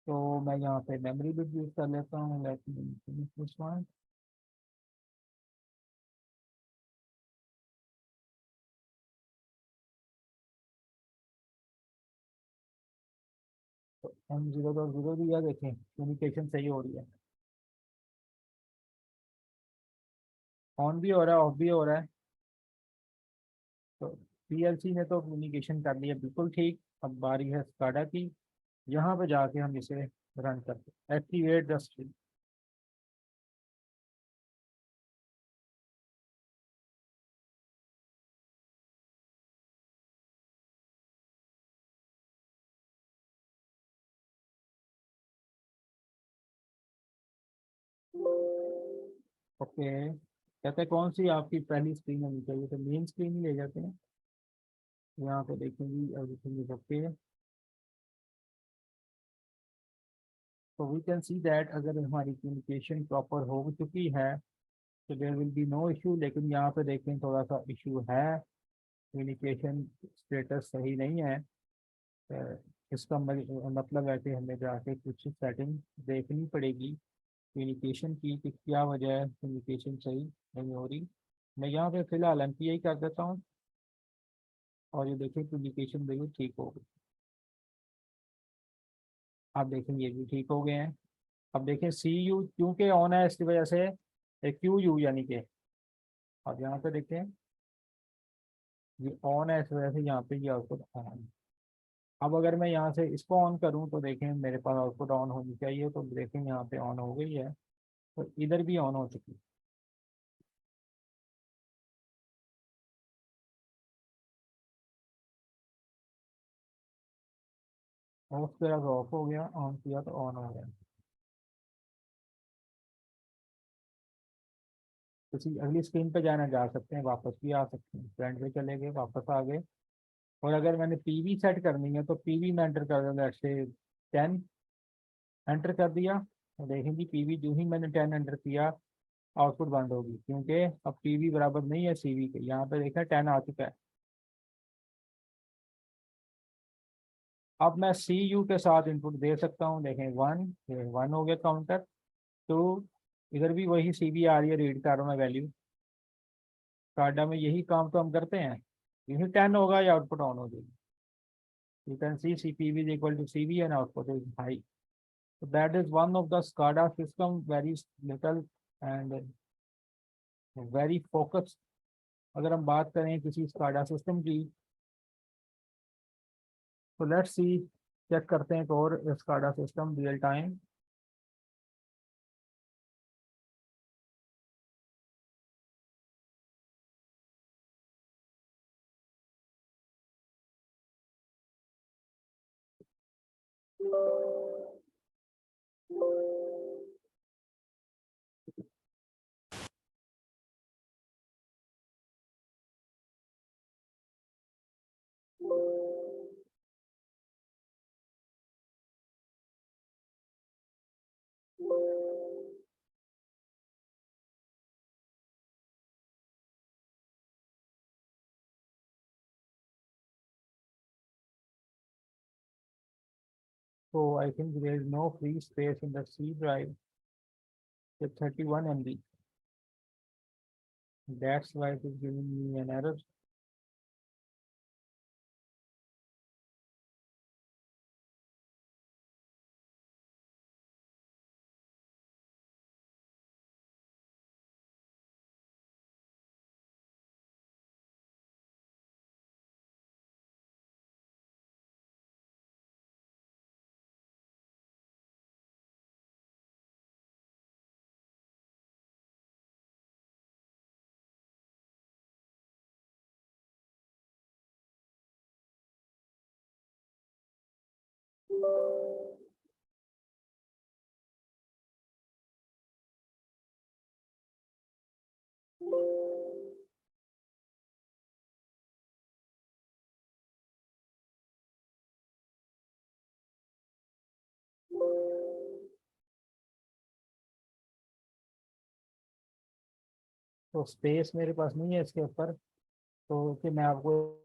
तो मैं यहाँ पे मेमोरी बिट यूज़ कर लेता हूँ, let me finish this one. हम 0.0 दिया, देखें कम्युनिकेशन सही हो रही है, ऑन भी हो रहा है ऑफ भी हो रहा है। तो पीएलसी ने तो कम्युनिकेशन कर लिया बिल्कुल ठीक। अब बारी है स्काडा की। यहाँ पे जाके हम इसे रन करते, एक्टिवेट द स्ट्रीम। ओके, कहते हैं कौन सी आपकी पहली स्क्रीन होनी चाहिए, तो मेन स्क्रीन ही ले जाते हैं। यहाँ पे देखेंगे एवरीथिंग इज ओके। तो वी कैन सी दैट अगर हमारी कम्युनिकेशन प्रॉपर हो चुकी है तो there will be no issue, लेकिन यहाँ पे देखें थोड़ा सा इशू है, कम्युनिकेशन स्टेटस सही नहीं है। अ, इसका मतलब है कि हमें जाके कुछ सेटिंग देखनी पड़ेगी कम्युनिकेशन की कि क्या वजह है कम्युनिकेशन सही नहीं हो रही। मैं यहाँ पे फिलहाल एमपीआई कर देता हूँ और ये देखिए कम्युनिकेशन बिल्कुल ठीक हो गई। आप देखें ये भी ठीक हो गए हैं। अब देखें सी यू क्योंकि ऑन है इसकी वजह से क्यू यू यानी कि, अब यहाँ पे देखें ये ऑन है इस वजह से यहाँ पे ये आउटपुट ऑन। अब अगर मैं यहाँ से इसको ऑन करूँ तो देखें मेरे पास आउटपुट ऑन होनी चाहिए, तो देखें यहाँ पे ऑन हो गई है, तो इधर भी ऑन हो चुकी है। ऑफ किया तो ऑफ हो गया, ऑन किया तो ऑन हो गया। किसी अगली स्क्रीन पे जाना जा सकते हैं, वापस भी आ सकते हैं, फ्रंट पे चले गए वापस आ गए। और अगर मैंने पीवी सेट करनी है तो पीवी में एंटर कर दें जैसे 10 एंटर कर दिया। तो देखेंगे पीवी जो ही मैंने 10 एंटर किया आउटपुट बंद होगी, क्योंकि अब पीवी बराबर नहीं है सीवी के। यहाँ पे देखा 10 आ चुका है। अब मैं सी यू के साथ इनपुट दे सकता हूँ, देखें 1, 1 हो गया काउंटर। 2, इधर भी वही सीवी आ रही है, रीड कर रहा हूँ मैं वैल्यू। कार्डा में यही काम तो हम करते हैं, यही 10 होगा या आउटपुट ऑन हो जाएगी। You can see C P V is equal to C V and output is high. So that is one of the SCADA system, very little and very focused। अगर हम बात करें किसी SCADA सिस्टम की, तो let's see, check करते हैं एक और SCADA system real time. So I think there is no free space in the C drive with 31 MB. That's why it is giving me an error. तो space मेरे पास नहीं है इसके ऊपर, तो कि मैं आपको